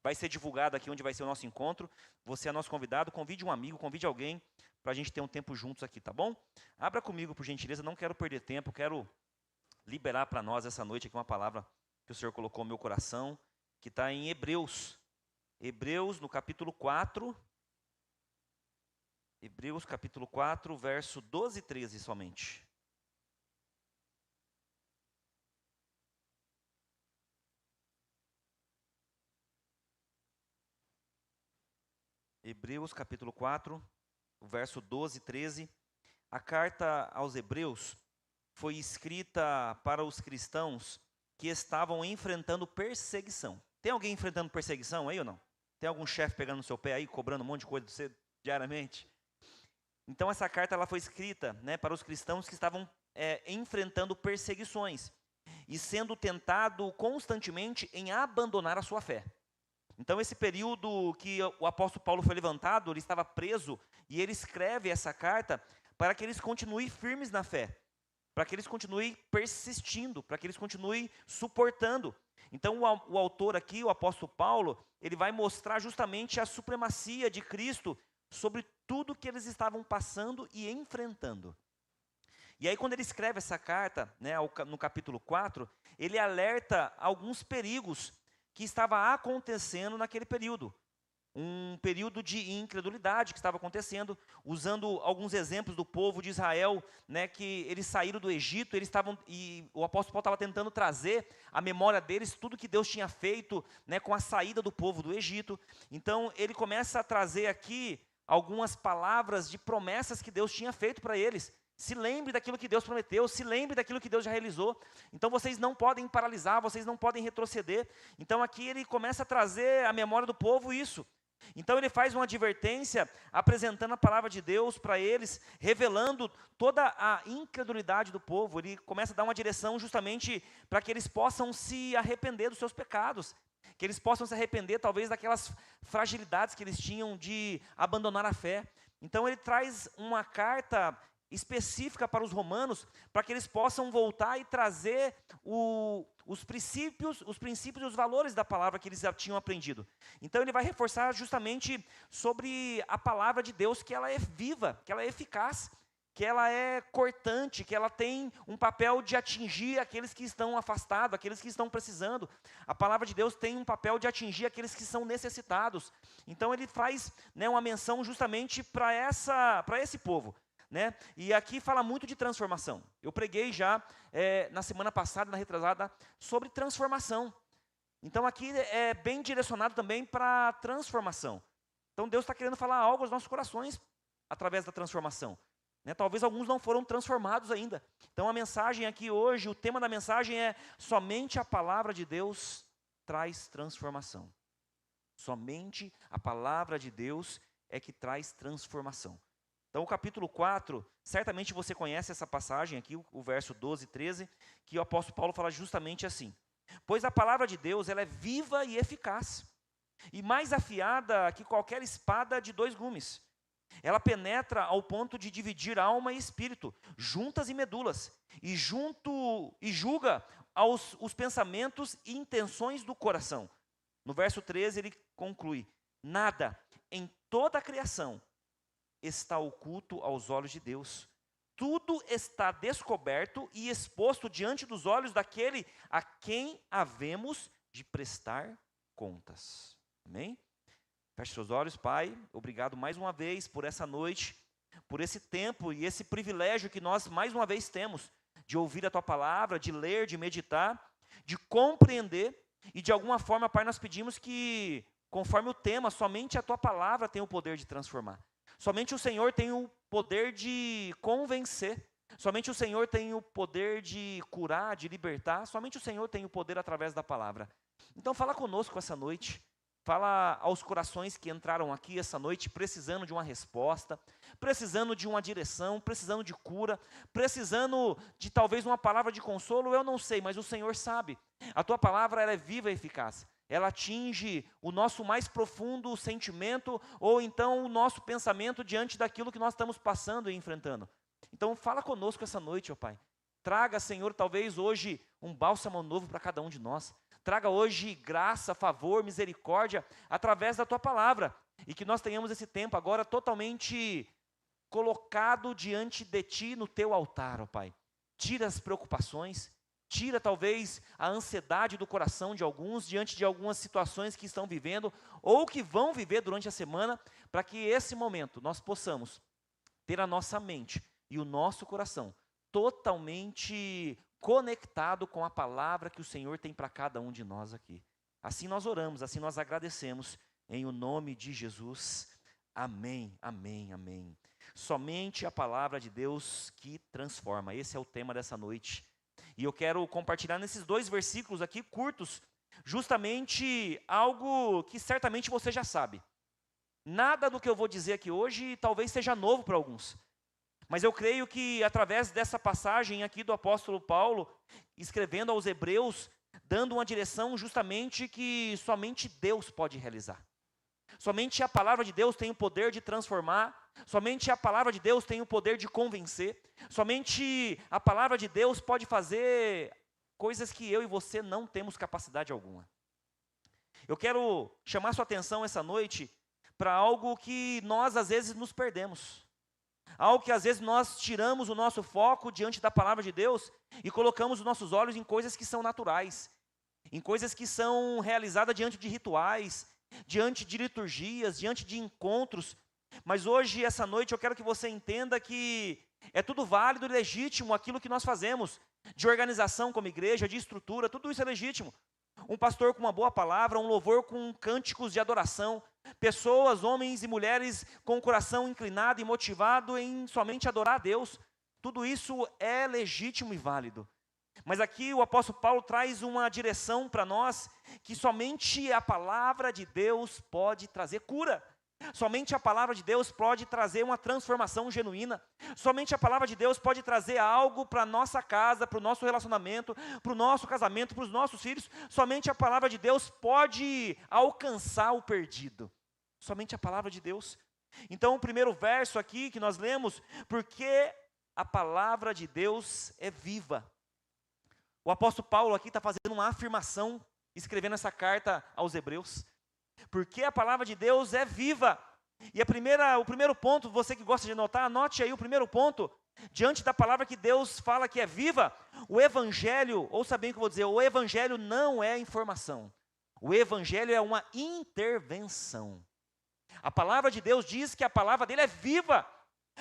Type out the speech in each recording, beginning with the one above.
vai ser divulgado aqui onde vai ser o nosso encontro. Você é nosso convidado, convide um amigo, convide alguém para a gente ter um tempo juntos aqui, tá bom? Abra comigo, por gentileza, não quero perder tempo, quero liberar para nós essa noite aqui uma palavra que o Senhor colocou no meu coração, que está em Hebreus. Hebreus, no capítulo 4. Hebreus, capítulo 4, verso 12 e 13 somente. Hebreus, capítulo 4, o verso 12 e 13. A carta aos Hebreus foi escrita para os cristãos que estavam enfrentando perseguição. Tem alguém enfrentando perseguição aí ou não? Tem algum chefe pegando no seu pé aí, cobrando um monte de coisa de você diariamente? Então essa carta ela foi escrita, né, para os cristãos que estavam enfrentando perseguições e sendo tentado constantemente em abandonar a sua fé. Então esse período que o apóstolo Paulo foi levantado, ele estava preso e ele escreve essa carta para que eles continuem firmes na fé, para que eles continuem persistindo, para que eles continuem suportando. Então o autor aqui, o apóstolo Paulo, ele vai mostrar justamente a supremacia de Cristo sobre tudo que eles estavam passando e enfrentando. E aí quando ele escreve essa carta, né, no capítulo 4, ele alerta alguns perigos que estava acontecendo naquele período. Um período de incredulidade que estava acontecendo, usando alguns exemplos do povo de Israel, né, que eles saíram do Egito, e o apóstolo Paulo estava tentando trazer à memória deles tudo que Deus tinha feito, né, com a saída do povo do Egito. Então ele começa a trazer aqui algumas palavras de promessas que Deus tinha feito para eles. Se lembre daquilo que Deus prometeu, se lembre daquilo que Deus já realizou. Então vocês não podem paralisar, vocês não podem retroceder. Então aqui ele começa a trazer à memória do povo isso. Então ele faz uma advertência, apresentando a palavra de Deus para eles, revelando toda a incredulidade do povo. Ele começa a dar uma direção justamente para que eles possam se arrepender dos seus pecados, que eles possam se arrepender talvez daquelas fragilidades que eles tinham de abandonar a fé. Então ele traz uma carta específica para os romanos, para que eles possam voltar e trazer os princípios e os valores da palavra que eles já tinham aprendido. Então ele vai reforçar justamente sobre a palavra de Deus, que ela é viva, que ela é eficaz, que ela é cortante, que ela tem um papel de atingir aqueles que estão afastados, aqueles que estão precisando. A palavra de Deus tem um papel de atingir aqueles que são necessitados. Então ele faz, né, uma menção justamente para esse povo. Né? E aqui fala muito de transformação. Eu preguei já na semana passada, na retrasada, sobre transformação. Então aqui é bem direcionado também para transformação. Então Deus está querendo falar algo aos nossos corações através da transformação. Né? Talvez alguns não foram transformados ainda. Então a mensagem aqui hoje, o tema da mensagem é: somente a palavra de Deus traz transformação. Somente a palavra de Deus é que traz transformação. Então o capítulo 4, certamente você conhece essa passagem aqui, o verso 12 e 13, que o apóstolo Paulo fala justamente assim: pois a palavra de Deus ela é viva e eficaz, e mais afiada que qualquer espada de 2 gumes. Ela penetra ao ponto de dividir alma e espírito, juntas e medulas, e julga os pensamentos e intenções do coração. No verso 13 ele conclui: nada em toda a criação está oculto aos olhos de Deus. Tudo está descoberto e exposto diante dos olhos daquele a quem havemos de prestar contas. Amém? Feche seus olhos, Pai. Obrigado mais uma vez por essa noite, por esse tempo e esse privilégio que nós mais uma vez temos de ouvir a Tua palavra, de ler, de meditar, de compreender. E de alguma forma, Pai, nós pedimos que, conforme o tema, somente a Tua palavra tem o poder de transformar. Somente o Senhor tem o poder de convencer. Somente o Senhor tem o poder de curar, de libertar. Somente o Senhor tem o poder através da palavra. Então fala conosco essa noite. Fala aos corações que entraram aqui essa noite precisando de uma resposta, precisando de uma direção, precisando de cura, precisando de talvez uma palavra de consolo. Eu não sei, mas o Senhor sabe. A Tua palavra ela é viva e eficaz. Ela atinge o nosso mais profundo sentimento ou então o nosso pensamento diante daquilo que nós estamos passando e enfrentando. Então fala conosco essa noite, ó Pai. Traga, Senhor, talvez hoje um bálsamo novo para cada um de nós. Traga hoje graça, favor, misericórdia, através da Tua palavra. E que nós tenhamos esse tempo agora totalmente colocado diante de Ti, no Teu altar, ó Pai. Tira as preocupações, tira talvez a ansiedade do coração de alguns, diante de algumas situações que estão vivendo, ou que vão viver durante a semana, para que esse momento nós possamos ter a nossa mente e o nosso coração totalmente conectado com a palavra que o Senhor tem para cada um de nós aqui. Assim nós oramos, assim nós agradecemos, em o nome de Jesus. Amém, amém, amém. Somente a palavra de Deus que transforma. Esse é o tema dessa noite. E eu quero compartilhar nesses 2 versículos aqui, curtos, justamente algo que certamente você já sabe. Nada do que eu vou dizer aqui hoje talvez seja novo para alguns. Mas eu creio que através dessa passagem aqui do apóstolo Paulo, escrevendo aos Hebreus, dando uma direção justamente que somente Deus pode realizar. Somente a palavra de Deus tem o poder de transformar, somente a palavra de Deus tem o poder de convencer, somente a palavra de Deus pode fazer coisas que eu e você não temos capacidade alguma. Eu quero chamar sua atenção essa noite para algo que nós às vezes nos perdemos. Algo que às vezes nós tiramos o nosso foco diante da palavra de Deus e colocamos os nossos olhos em coisas que são naturais, em coisas que são realizadas diante de rituais, diante de liturgias, diante de encontros. Mas hoje, essa noite, eu quero que você entenda que é tudo válido e legítimo aquilo que nós fazemos, de organização como igreja, de estrutura, tudo isso é legítimo. Um pastor com uma boa palavra, um louvor com cânticos de adoração, pessoas, homens e mulheres com o coração inclinado e motivado em somente adorar a Deus, tudo isso é legítimo e válido. Mas aqui o apóstolo Paulo traz uma direção para nós, que somente a palavra de Deus pode trazer cura. Somente a palavra de Deus pode trazer uma transformação genuína. Somente a palavra de Deus pode trazer algo para a nossa casa, para o nosso relacionamento, para o nosso casamento, para os nossos filhos. Somente a palavra de Deus pode alcançar o perdido. Somente a palavra de Deus. Então o primeiro verso aqui que nós lemos, porque a palavra de Deus é viva. O apóstolo Paulo aqui está fazendo uma afirmação, escrevendo essa carta aos Hebreus. Porque a palavra de Deus é viva. E o primeiro ponto, você que gosta de anotar, anote aí o primeiro ponto. Diante da palavra que Deus fala que é viva, o evangelho, ouça bem o que eu vou dizer, o evangelho não é informação. O evangelho é uma intervenção. A palavra de Deus diz que a palavra dele é viva.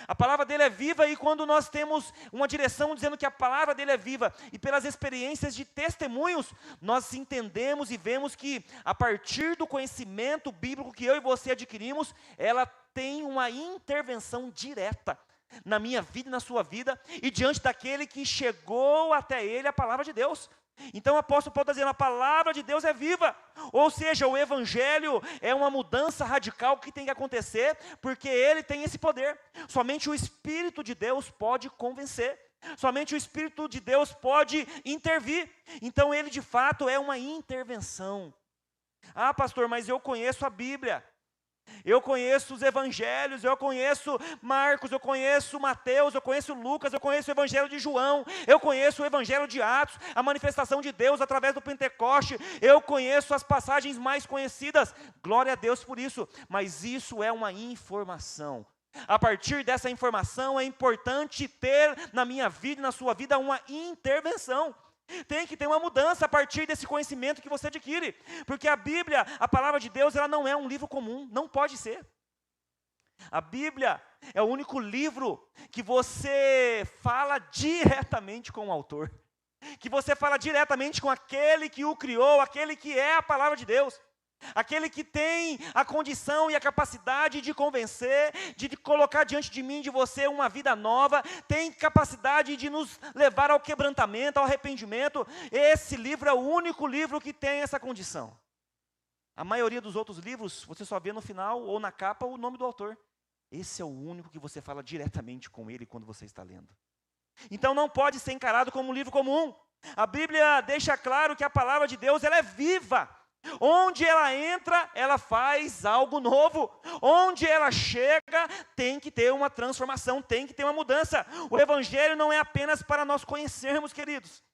A palavra dele é viva, e quando nós temos uma direção dizendo que a palavra dele é viva, e pelas experiências de testemunhos, nós entendemos e vemos que a partir do conhecimento bíblico que eu e você adquirimos, ela tem uma intervenção direta na minha vida e na sua vida, e diante daquele que chegou até ele a palavra de Deus. Então o apóstolo Paulo está dizendo, a palavra de Deus é viva, ou seja, o evangelho é uma mudança radical que tem que acontecer, porque ele tem esse poder. Somente o Espírito de Deus pode convencer, somente o Espírito de Deus pode intervir. Então ele de fato é uma intervenção. Ah, pastor, mas eu conheço a Bíblia, eu conheço os evangelhos, eu conheço Marcos, eu conheço Mateus, eu conheço Lucas, eu conheço o evangelho de João, eu conheço o evangelho de Atos, a manifestação de Deus através do Pentecoste, eu conheço as passagens mais conhecidas, glória a Deus por isso, mas isso é uma informação. A partir dessa informação é importante ter na minha vida e na sua vida uma intervenção. Tem que ter uma mudança a partir desse conhecimento que você adquire, porque a Bíblia, a palavra de Deus, ela não é um livro comum, não pode ser. A Bíblia é o único livro que você fala diretamente com o autor, que você fala diretamente com aquele que o criou, aquele que é a palavra de Deus. Aquele que tem a condição e a capacidade de convencer, de colocar diante de mim, de você, uma vida nova, tem capacidade de nos levar ao quebrantamento, ao arrependimento. Esse livro é o único livro que tem essa condição. A maioria dos outros livros, você só vê no final ou na capa o nome do autor. Esse é o único que você fala diretamente com ele quando você está lendo. Então não pode ser encarado como um livro comum. A Bíblia deixa claro que a palavra de Deus, ela é viva. Onde ela entra, ela faz algo novo. Onde ela chega, tem que ter uma transformação, tem que ter uma mudança. O evangelho não é apenas para nós conhecermos, queridos.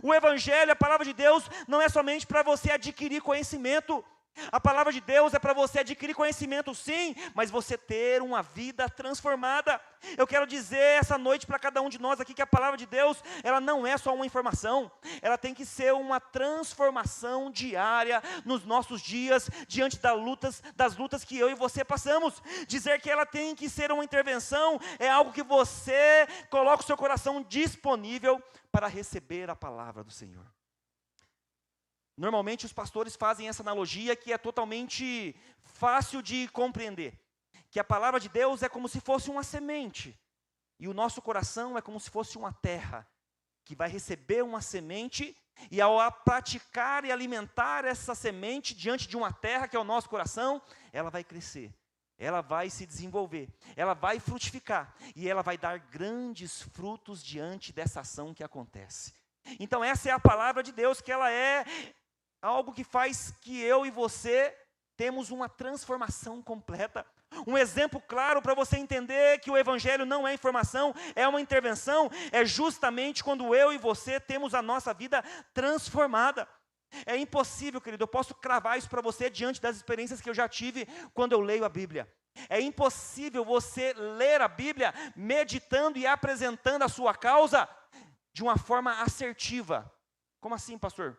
O Evangelho, a palavra de Deus, não é somente para você adquirir conhecimento. A palavra de Deus é para você adquirir conhecimento, sim, mas você ter uma vida transformada. Eu quero dizer essa noite para cada um de nós aqui que a palavra de Deus, ela não é só uma informação, ela tem que ser uma transformação diária nos nossos dias, diante das lutas que eu e você passamos. Dizer que ela tem que ser uma intervenção é algo que você coloca o seu coração disponível para receber a palavra do Senhor. Normalmente os pastores fazem essa analogia que é totalmente fácil de compreender. Que a palavra de Deus é como se fosse uma semente. E o nosso coração é como se fosse uma terra. Que vai receber uma semente e ao praticar e alimentar essa semente diante de uma terra que é o nosso coração, ela vai crescer. Ela vai se desenvolver. Ela vai frutificar. E ela vai dar grandes frutos diante dessa ação que acontece. Então essa é a palavra de Deus, que ela é algo que faz que eu e você temos uma transformação completa. Um exemplo claro para você entender que o Evangelho não é informação, é uma intervenção, é justamente quando eu e você temos a nossa vida transformada. É impossível, querido, eu posso cravar isso para você diante das experiências que eu já tive quando eu leio a Bíblia. É impossível você ler a Bíblia meditando e apresentando a sua causa de uma forma assertiva. Como assim, pastor?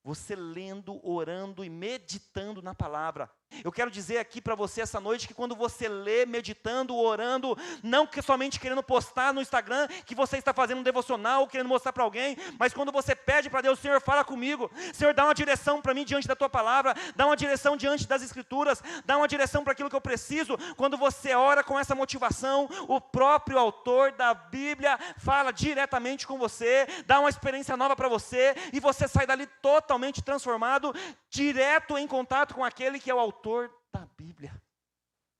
Você lendo, orando e meditando na palavra. Eu quero dizer aqui para você essa noite que quando você lê, meditando, orando, não que somente querendo postar no Instagram que você está fazendo um devocional, querendo mostrar para alguém, mas quando você pede para Deus, Senhor, fala comigo, Senhor, dá uma direção para mim diante da Tua palavra, dá uma direção diante das Escrituras, dá uma direção para aquilo que eu preciso. Quando você ora com essa motivação, o próprio autor da Bíblia fala diretamente com você, dá uma experiência nova para você, e você sai dali totalmente transformado, direto em contato com aquele que é o autor da Bíblia.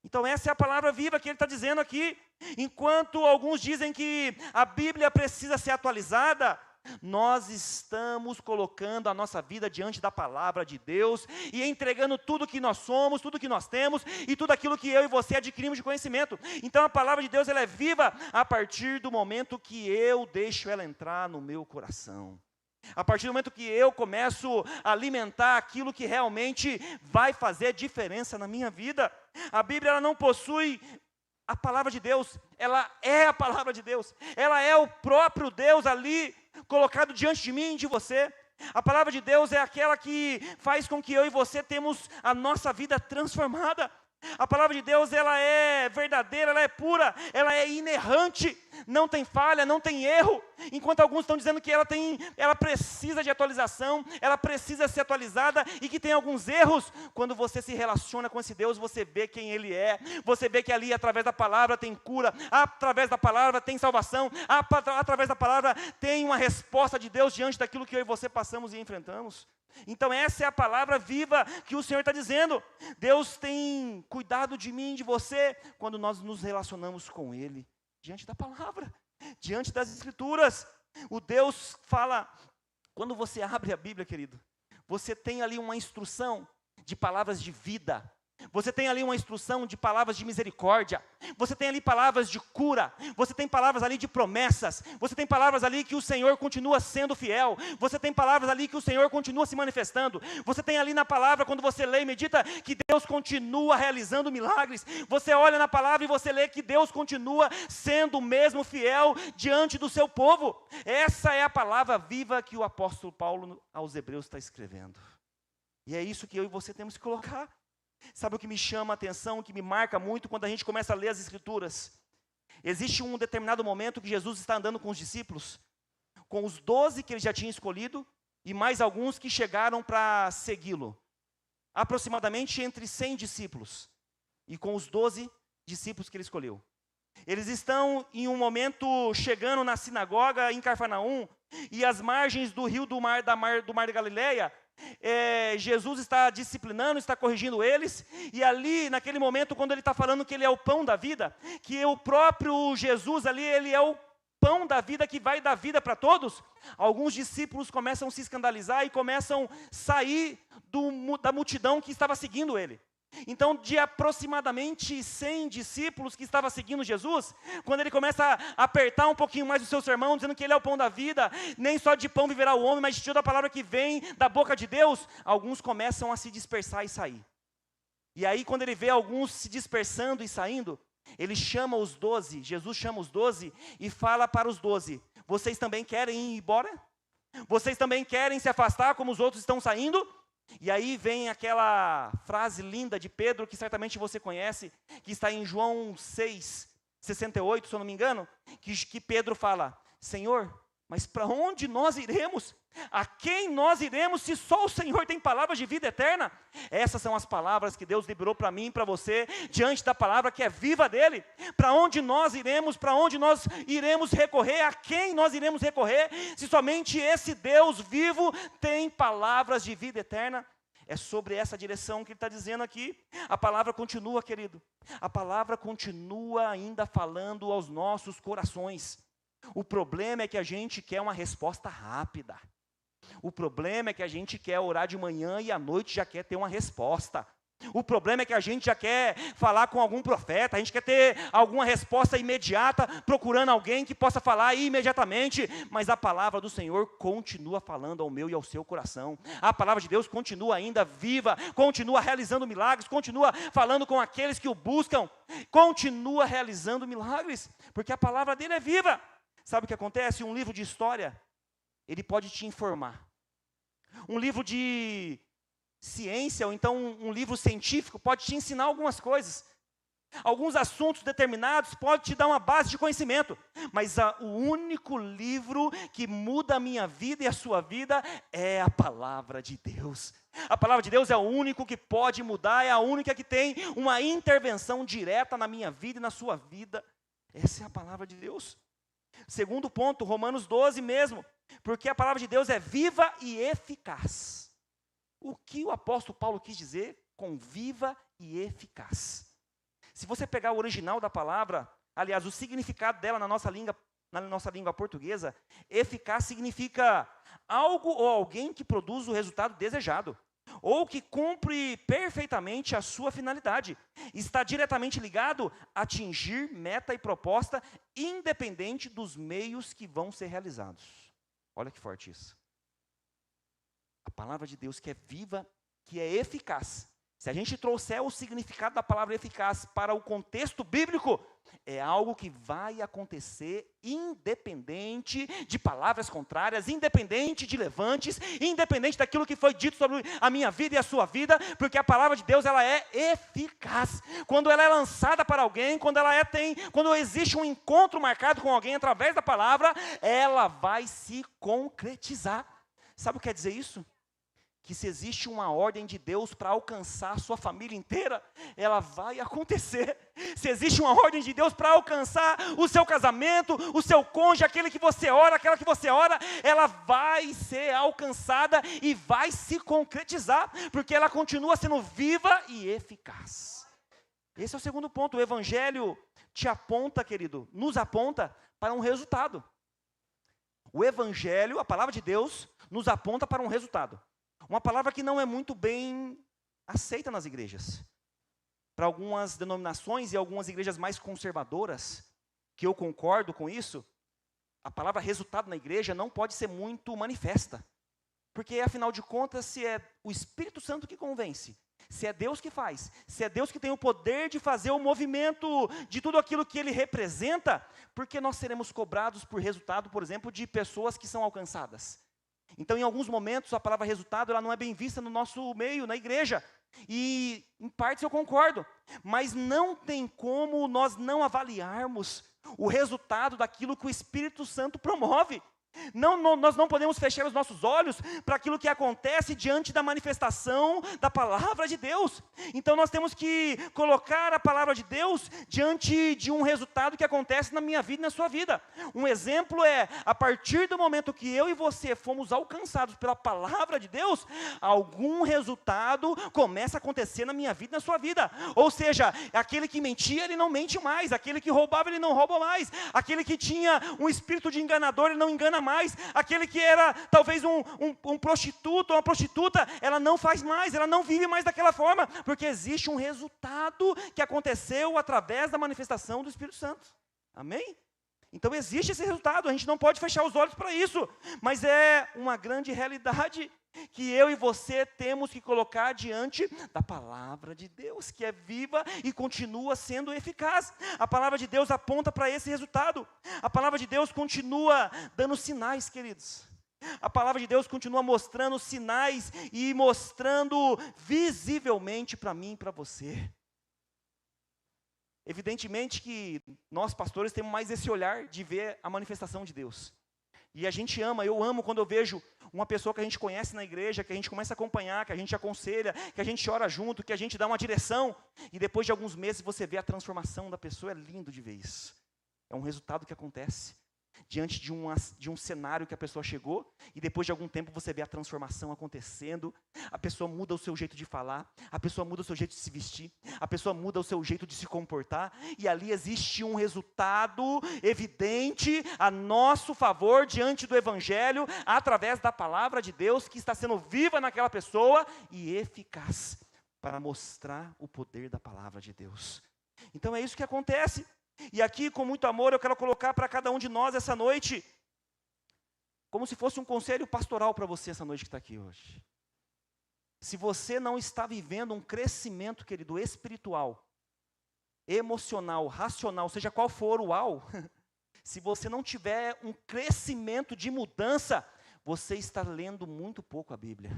Então essa é a palavra viva que ele está dizendo aqui. Enquanto alguns dizem que a Bíblia precisa ser atualizada, nós estamos colocando a nossa vida diante da palavra de Deus e entregando tudo que nós somos, tudo que nós temos e tudo aquilo que eu e você adquirimos de conhecimento. Então a palavra de Deus, ela é viva a partir do momento que eu deixo ela entrar no meu coração. A partir do momento que eu começo a alimentar aquilo que realmente vai fazer diferença na minha vida. A Bíblia, ela não possui a palavra de Deus, ela é a palavra de Deus. Ela é o próprio Deus ali, colocado diante de mim e de você. A palavra de Deus é aquela que faz com que eu e você temos a nossa vida transformada. A palavra de Deus, ela é verdadeira, ela é pura, ela é inerrante, não tem falha, não tem erro. Enquanto alguns estão dizendo que ela precisa de atualização, ela precisa ser atualizada e que tem alguns erros. Quando você se relaciona com esse Deus, você vê quem Ele é, você vê que ali através da palavra tem cura, através da palavra tem salvação, através da palavra tem uma resposta de Deus diante daquilo que eu e você passamos e enfrentamos. Então essa é a palavra viva que o Senhor está dizendo. Deus tem cuidado de mim e de você quando nós nos relacionamos com Ele, diante da palavra, diante das Escrituras. O Deus fala, quando você abre a Bíblia, querido, você tem ali uma instrução de palavras de vida. Você tem ali uma instrução de palavras de misericórdia, você tem ali palavras de cura, você tem palavras ali de promessas, você tem palavras ali que o Senhor continua sendo fiel, você tem palavras ali que o Senhor continua se manifestando, você tem ali na palavra, quando você lê e medita, que Deus continua realizando milagres, você olha na palavra e você lê que Deus continua sendo o mesmo fiel diante do seu povo. Essa é a palavra viva que o apóstolo Paulo aos Hebreus está escrevendo, e é isso que eu e você temos que colocar. Sabe o que me chama a atenção, o que me marca muito quando a gente começa a ler as Escrituras? Existe um determinado momento que Jesus está andando com os discípulos, com os 12 que ele já tinha escolhido, e mais alguns que chegaram para segui-lo. Aproximadamente entre 100 discípulos, e com os 12 discípulos que ele escolheu. Eles estão em um momento chegando na sinagoga em Cafarnaum, e às margens do rio do mar da Galileia, Jesus está disciplinando, está corrigindo eles, e ali naquele momento quando ele está falando que ele é o pão da vida, que o próprio Jesus ali, ele é o pão da vida que vai dar vida para todos, alguns discípulos começam a se escandalizar e começam a sair da multidão que estava seguindo ele. Então, de aproximadamente 100 discípulos que estavam seguindo Jesus, quando ele começa a apertar um pouquinho mais o seu sermão, dizendo que ele é o pão da vida, nem só de pão viverá o homem, mas de toda a palavra que vem da boca de Deus, alguns começam a se dispersar e sair. E aí, quando ele vê alguns se dispersando e saindo, ele chama os 12, Jesus chama os 12 e fala para os 12, vocês também querem ir embora? Vocês também querem se afastar como os outros estão saindo? E aí vem aquela frase linda de Pedro, que certamente você conhece, que está em João 6:68, se eu não me engano, que Pedro fala, Senhor, mas para onde nós iremos? A quem nós iremos se só o Senhor tem palavras de vida eterna? Essas são as palavras que Deus liberou para mim e para você, diante da palavra que é viva dele. Para onde nós iremos? Para onde nós iremos recorrer? A quem nós iremos recorrer? Se somente esse Deus vivo tem palavras de vida eterna. É sobre essa direção que ele está dizendo aqui. A palavra continua, querido. A palavra continua ainda falando aos nossos corações. O problema é que a gente quer uma resposta rápida. O problema é que a gente quer orar de manhã e à noite já quer ter uma resposta. O problema é que a gente já quer falar com algum profeta, a gente quer ter alguma resposta imediata, procurando alguém que possa falar imediatamente, mas a palavra do Senhor continua falando ao meu e ao seu coração. A palavra de Deus continua ainda viva, continua realizando milagres, continua falando com aqueles que o buscam, continua realizando milagres, porque a palavra dele é viva. Sabe o que acontece? Um livro de história, ele pode te informar. Um livro de ciência, ou então um livro científico, pode te ensinar algumas coisas. Alguns assuntos determinados pode te dar uma base de conhecimento. Mas o único livro que muda a minha vida e a sua vida é a palavra de Deus. A palavra de Deus é o único que pode mudar, é a única que tem uma intervenção direta na minha vida e na sua vida. Essa é a palavra de Deus. Segundo ponto, Romanos 12 mesmo, porque a palavra de Deus é viva e eficaz. O que o apóstolo Paulo quis dizer com viva e eficaz? Se você pegar o original da palavra, aliás, o significado dela na nossa língua portuguesa, eficaz significa algo ou alguém que produz o resultado desejado, ou que cumpre perfeitamente a sua finalidade. Está diretamente ligado a atingir meta e proposta, independente dos meios que vão ser realizados. Olha que forte isso. A palavra de Deus que é viva, que é eficaz. Se a gente trouxer o significado da palavra eficaz para o contexto bíblico, é algo que vai acontecer independente de palavras contrárias, independente de levantes, independente daquilo que foi dito sobre a minha vida e a sua vida, porque a palavra de Deus ela é eficaz. Quando ela é lançada para alguém, quando existe um encontro marcado com alguém através da palavra, ela vai se concretizar. Sabe o que quer dizer isso? Que se existe uma ordem de Deus para alcançar a sua família inteira, ela vai acontecer. Se existe uma ordem de Deus para alcançar o seu casamento, o seu cônjuge, aquele que você ora, aquela que você ora, ela vai ser alcançada e vai se concretizar, porque ela continua sendo viva e eficaz. Esse é o segundo ponto. O Evangelho te aponta, querido, nos aponta para um resultado. O Evangelho, a palavra de Deus, nos aponta para um resultado. Uma palavra que não é muito bem aceita nas igrejas. Para algumas denominações e algumas igrejas mais conservadoras, que eu concordo com isso, a palavra resultado na igreja não pode ser muito manifesta. Porque, afinal de contas, se é o Espírito Santo que convence, se é Deus que faz, se é Deus que tem o poder de fazer o movimento de tudo aquilo que Ele representa, por que nós seremos cobrados por resultado, por exemplo, de pessoas que são alcançadas? Então, em alguns momentos, a palavra resultado ela não é bem vista no nosso meio, na igreja. E, em partes, eu concordo. Mas não tem como nós não avaliarmos o resultado daquilo que o Espírito Santo promove. Nós não podemos fechar os nossos olhos para aquilo que acontece diante da manifestação da palavra de Deus. Então nós temos que colocar a palavra de Deus diante de um resultado que acontece na minha vida e na sua vida. Um exemplo é, a partir do momento que eu e você fomos alcançados pela palavra de Deus, algum resultado começa a acontecer na minha vida e na sua vida. Ou seja, aquele que mentia, ele não mente mais. Aquele que roubava, ele não rouba mais. Aquele que tinha um espírito de enganador, ele não engana mais. Aquele que era talvez um prostituto ou uma prostituta, ela não faz mais, ela não vive mais daquela forma, porque existe um resultado que aconteceu através da manifestação do Espírito Santo. Amém? Então existe esse resultado, a gente não pode fechar os olhos para isso, mas é uma grande realidade que eu e você temos que colocar diante da palavra de Deus, que é viva e continua sendo eficaz. A palavra de Deus aponta para esse resultado. A palavra de Deus continua dando sinais, queridos. A palavra de Deus continua mostrando sinais e mostrando visivelmente para mim e para você. Evidentemente que nós pastores temos mais esse olhar de ver a manifestação de Deus. E a gente ama, eu amo quando eu vejo uma pessoa que a gente conhece na igreja, que a gente começa a acompanhar, que a gente aconselha, que a gente ora junto, que a gente dá uma direção. E depois de alguns meses você vê a transformação da pessoa, é lindo de ver isso. É um resultado que acontece diante de um cenário que a pessoa chegou, e depois de algum tempo você vê a transformação acontecendo, a pessoa muda o seu jeito de falar, a pessoa muda o seu jeito de se vestir, a pessoa muda o seu jeito de se comportar, e ali existe um resultado evidente a nosso favor diante do Evangelho, através da palavra de Deus, que está sendo viva naquela pessoa e eficaz, para mostrar o poder da palavra de Deus. Então é isso que acontece. E aqui, com muito amor, eu quero colocar para cada um de nós essa noite, como se fosse um conselho pastoral para você essa noite que está aqui hoje. Se você não está vivendo um crescimento, querido, espiritual, emocional, racional, seja qual for o se você não tiver um crescimento de mudança, você está lendo muito pouco a Bíblia.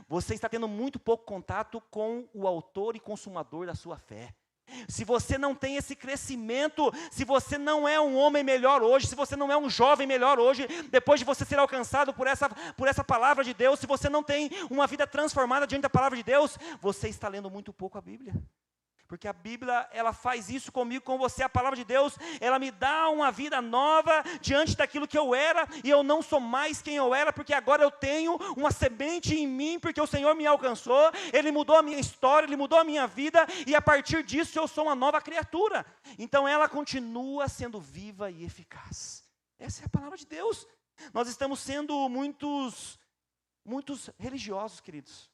Você está tendo muito pouco contato com o autor e consumador da sua fé. Se você não tem esse crescimento, se você não é um homem melhor hoje, se você não é um jovem melhor hoje, depois de você ser alcançado por essa palavra de Deus, se você não tem uma vida transformada diante da palavra de Deus, você está lendo muito pouco a Bíblia. Porque a Bíblia, ela faz isso comigo, com você. A palavra de Deus, ela me dá uma vida nova diante daquilo que eu era, e eu não sou mais quem eu era, porque agora eu tenho uma semente em mim, porque o Senhor me alcançou, Ele mudou a minha história, Ele mudou a minha vida, e a partir disso eu sou uma nova criatura. Então ela continua sendo viva e eficaz. Essa é a palavra de Deus. Nós estamos sendo muitos religiosos, queridos.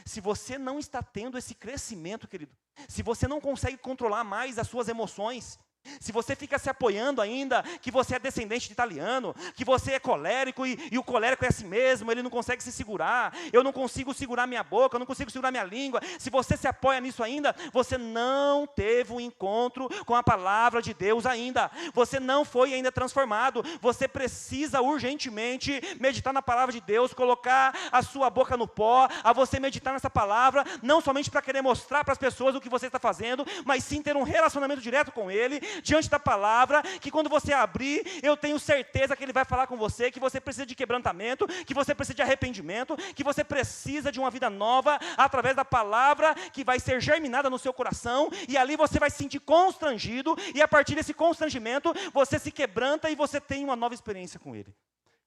Se você não está tendo esse crescimento, querido, se você não consegue controlar mais as suas emoções, se você fica se apoiando ainda que você é descendente de italiano, que você é colérico e o colérico é assim mesmo, ele não consegue se segurar, eu não consigo segurar minha boca, eu não consigo segurar minha língua, se você se apoia nisso ainda, você não teve um encontro com a palavra de Deus ainda, você não foi ainda transformado, você precisa urgentemente meditar na palavra de Deus, colocar a sua boca no pó, a você meditar nessa palavra, não somente para querer mostrar para as pessoas o que você está fazendo, mas sim ter um relacionamento direto com Ele, diante da palavra, que quando você abrir, eu tenho certeza que Ele vai falar com você, que você precisa de quebrantamento, que você precisa de arrependimento, que você precisa de uma vida nova, através da palavra, que vai ser germinada no seu coração, e ali você vai se sentir constrangido, e a partir desse constrangimento, você se quebranta e você tem uma nova experiência com Ele.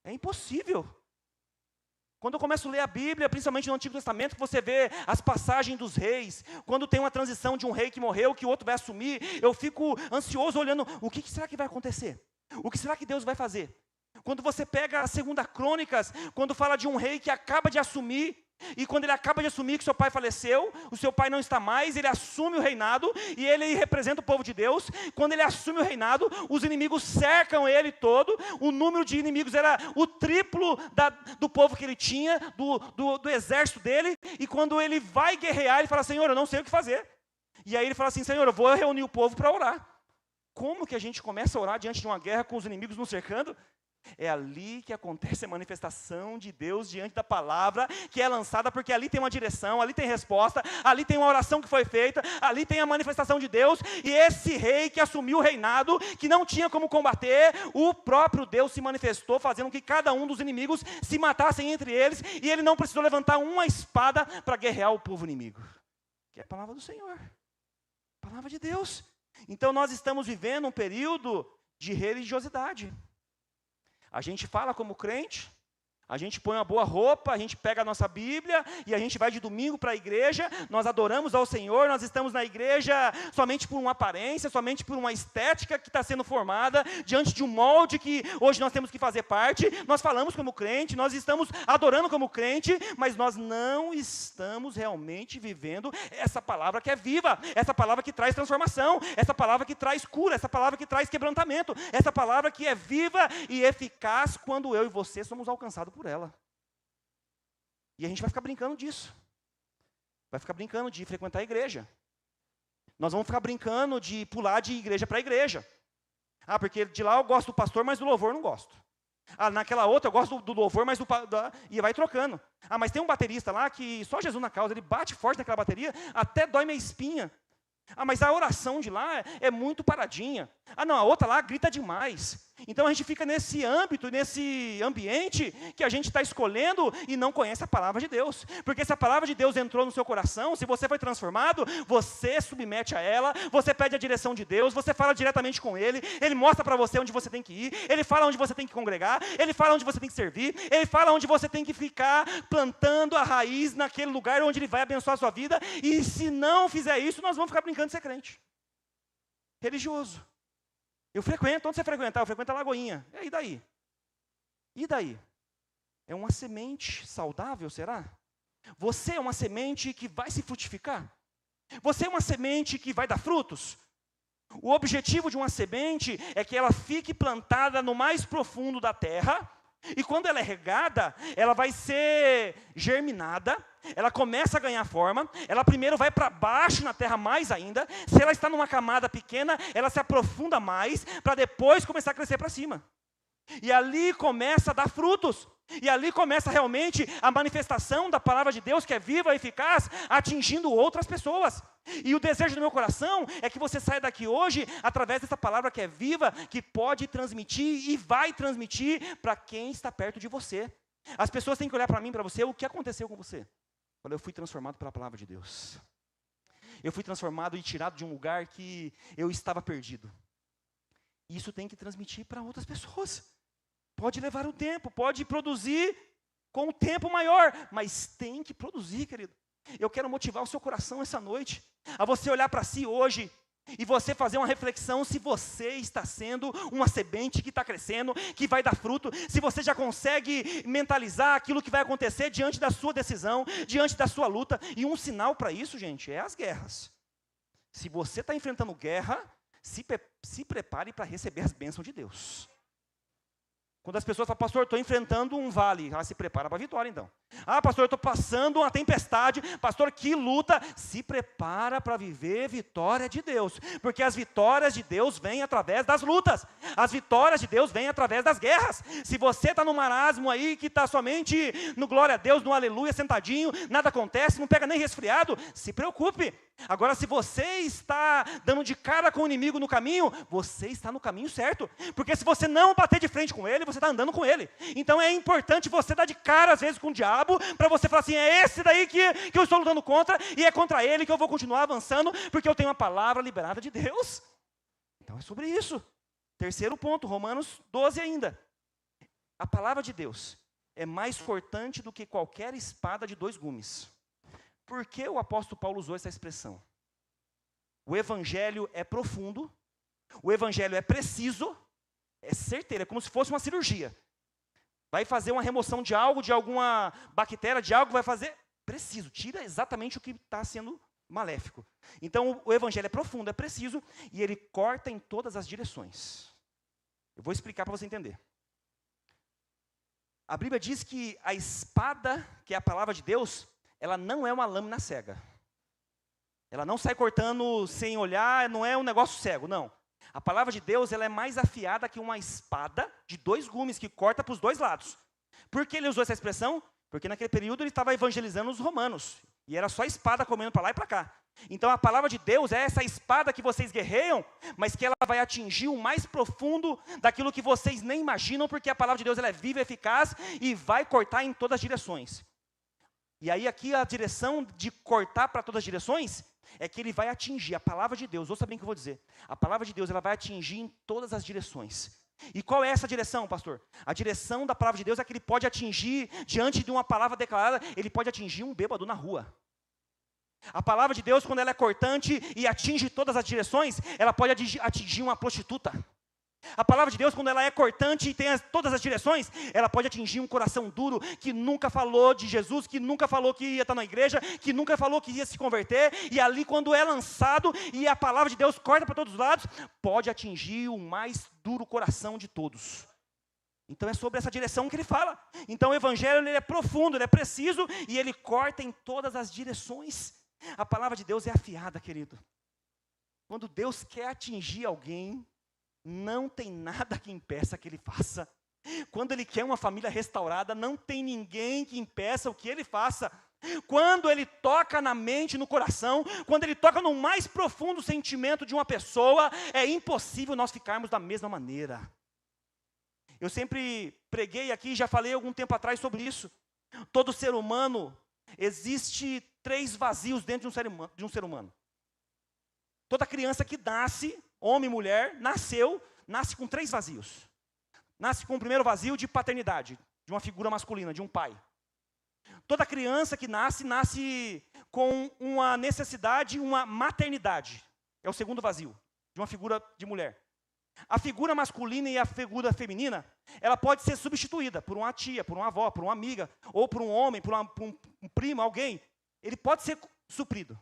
É impossível. Quando eu começo a ler a Bíblia, principalmente no Antigo Testamento, que você vê as passagens dos reis, quando tem uma transição de um rei que morreu, que o outro vai assumir, eu fico ansioso olhando, o que será que vai acontecer? O que será que Deus vai fazer? Quando você pega a 2 Crônicas, quando fala de um rei que acaba de assumir, e quando ele acaba de assumir que seu pai faleceu, o seu pai não está mais, ele assume o reinado, e ele representa o povo de Deus. Quando ele assume o reinado, os inimigos cercam ele todo, o número de inimigos era o triplo do povo que ele tinha, do exército dele, e quando ele vai guerrear, ele fala, Senhor, eu não sei o que fazer. E aí ele fala assim, Senhor, eu vou reunir o povo para orar. Como que a gente começa a orar diante de uma guerra com os inimigos nos cercando? É ali que acontece a manifestação de Deus diante da palavra que é lançada, porque ali tem uma direção, ali tem resposta, ali tem uma oração que foi feita, ali tem a manifestação de Deus, e esse rei que assumiu o reinado, que não tinha como combater, o próprio Deus se manifestou, fazendo que cada um dos inimigos se matassem entre eles, e ele não precisou levantar uma espada para guerrear o povo inimigo, que é a palavra do Senhor, a palavra de Deus. Então nós estamos vivendo um período de religiosidade. A gente fala como crente, A gente põe uma boa roupa, a gente pega a nossa Bíblia e a gente vai de domingo para a igreja, nós adoramos ao Senhor, nós estamos na igreja somente por uma aparência, somente por uma estética que está sendo formada, diante de um molde que hoje nós temos que fazer parte, nós falamos como crente, nós estamos adorando como crente, mas nós não estamos realmente vivendo essa palavra que é viva, essa palavra que traz transformação, essa palavra que traz cura, essa palavra que traz quebrantamento, essa palavra que é viva e eficaz quando eu e você somos alcançados por ela. E a gente vai ficar brincando disso. Vai ficar brincando de frequentar a igreja. Nós vamos ficar brincando de pular de igreja para igreja. Ah, porque de lá eu gosto do pastor, mas do louvor eu não gosto. Ah, naquela outra eu gosto do louvor, mas e vai trocando. Ah, mas tem um baterista lá que só Jesus na causa, ele bate forte naquela bateria, até dói minha espinha. Ah, mas a oração de lá é muito paradinha. Ah, não, a outra lá grita demais. Então a gente fica nesse âmbito, nesse ambiente que a gente está escolhendo e não conhece a palavra de Deus. Porque se a palavra de Deus entrou no seu coração, se você foi transformado, você submete a ela, você pede a direção de Deus, você fala diretamente com Ele, Ele mostra para você onde você tem que ir, Ele fala onde você tem que congregar, Ele fala onde você tem que servir, Ele fala onde você tem que ficar plantando a raiz naquele lugar onde Ele vai abençoar a sua vida. E se não fizer isso, nós vamos ficar brincando de ser crente. Religioso. Eu frequento, onde você frequenta? Eu frequento a Lagoinha. E daí? E daí? É uma semente saudável, será? Você é uma semente que vai se frutificar? Você é uma semente que vai dar frutos? O objetivo de uma semente é que ela fique plantada no mais profundo da terra, e quando ela é regada, ela vai ser germinada, ela começa a ganhar forma, ela primeiro vai para baixo na terra mais ainda, se ela está numa camada pequena, ela se aprofunda mais, para depois começar a crescer para cima. E ali começa a dar frutos, e ali começa realmente a manifestação da palavra de Deus, que é viva e eficaz, atingindo outras pessoas. E o desejo do meu coração é que você saia daqui hoje, através dessa palavra que é viva, que pode transmitir e vai transmitir para quem está perto de você. As pessoas têm que olhar para mim, para você, o que aconteceu com você? Eu fui transformado pela palavra de Deus. Eu fui transformado e tirado de um lugar que eu estava perdido. Isso tem que transmitir para outras pessoas. Pode levar um tempo, pode produzir com um tempo maior, mas tem que produzir, querido. Eu quero motivar o seu coração essa noite, a você olhar para si hoje, e você fazer uma reflexão se você está sendo uma semente que está crescendo, que vai dar fruto, se você já consegue mentalizar aquilo que vai acontecer diante da sua decisão, diante da sua luta. E um sinal para isso, gente, é as guerras. Se você está enfrentando guerra, se prepare para receber as bênçãos de Deus. Quando as pessoas falam, pastor, estou enfrentando um vale, ela se prepara para a vitória então. Ah, pastor, eu estou passando uma tempestade, pastor, que luta, se prepara para viver vitória de Deus, porque as vitórias de Deus vêm através das lutas, as vitórias de Deus vêm através das guerras. Se você está no marasmo aí, que está somente no glória a Deus, no aleluia, sentadinho, nada acontece, não pega nem resfriado, se preocupe. Agora, se você está dando de cara com o inimigo no caminho, você está no caminho certo, porque se você não bater de frente com ele, você está andando com ele. Então é importante você dar de cara às vezes com o diabo, para você falar assim, é esse daí que eu estou lutando contra, e é contra ele que eu vou continuar avançando, porque eu tenho uma palavra liberada de Deus. Então é sobre isso. Terceiro ponto, Romanos 12 ainda. A palavra de Deus é mais cortante do que qualquer espada de 2 gumes. Por que o apóstolo Paulo usou essa expressão? O evangelho é profundo, o evangelho é preciso, é certeiro, é como se fosse uma cirurgia. Vai fazer uma remoção de algo, de alguma bactéria, de algo, vai fazer preciso, tira exatamente o que está sendo maléfico. Então o evangelho é profundo, é preciso, e ele corta em todas as direções. Eu vou explicar para você entender. A Bíblia diz que a espada, que é a palavra de Deus, ela não é uma lâmina cega. Ela não sai cortando sem olhar, não é um negócio cego, não. A palavra de Deus, ela é mais afiada que uma espada de 2 gumes, que corta para os 2 lados. Por que ele usou essa expressão? Porque naquele período ele estava evangelizando os romanos. E era só espada comendo para lá e para cá. Então a palavra de Deus é essa espada que vocês guerreiam, mas que ela vai atingir o mais profundo daquilo que vocês nem imaginam, porque a palavra de Deus ela é viva e eficaz e vai cortar em todas as direções. E aí aqui a direção de cortar para todas as direções é que ele vai atingir a palavra de Deus. Ouça bem o que eu vou dizer. A palavra de Deus ela vai atingir em todas as direções. E qual é essa direção, pastor? A direção da palavra de Deus é que ele pode atingir, diante de uma palavra declarada, ele pode atingir um bêbado na rua. A palavra de Deus, quando ela é cortante e atinge todas as direções, ela pode atingir uma prostituta. A palavra de Deus, quando ela é cortante e tem todas as direções, ela pode atingir um coração duro, que nunca falou de Jesus, que nunca falou que ia estar na igreja, que nunca falou que ia se converter, e ali quando é lançado, e a palavra de Deus corta para todos os lados, pode atingir o mais duro coração de todos. Então é sobre essa direção que ele fala. Então o evangelho ele é profundo, ele é preciso, e ele corta em todas as direções. A palavra de Deus é afiada, querido. Quando Deus quer atingir alguém, não tem nada que impeça que ele faça. Quando ele quer uma família restaurada, não tem ninguém que impeça o que ele faça. Quando ele toca na mente, no coração, quando ele toca no mais profundo sentimento de uma pessoa, é impossível nós ficarmos da mesma maneira. Eu sempre preguei aqui, já falei algum tempo atrás sobre isso. Todo ser humano, existe 3 vazios dentro de um ser humano. Toda criança que nasce, homem e mulher, nasce com 3 vazios. Nasce com o primeiro vazio de paternidade, de uma figura masculina, de um pai. Toda criança que nasce com uma necessidade, uma maternidade. É o segundo vazio, de uma figura de mulher. A figura masculina e a figura feminina, ela pode ser substituída por uma tia, por uma avó, por uma amiga, ou por um homem, por um primo, alguém. Ele pode ser suprido.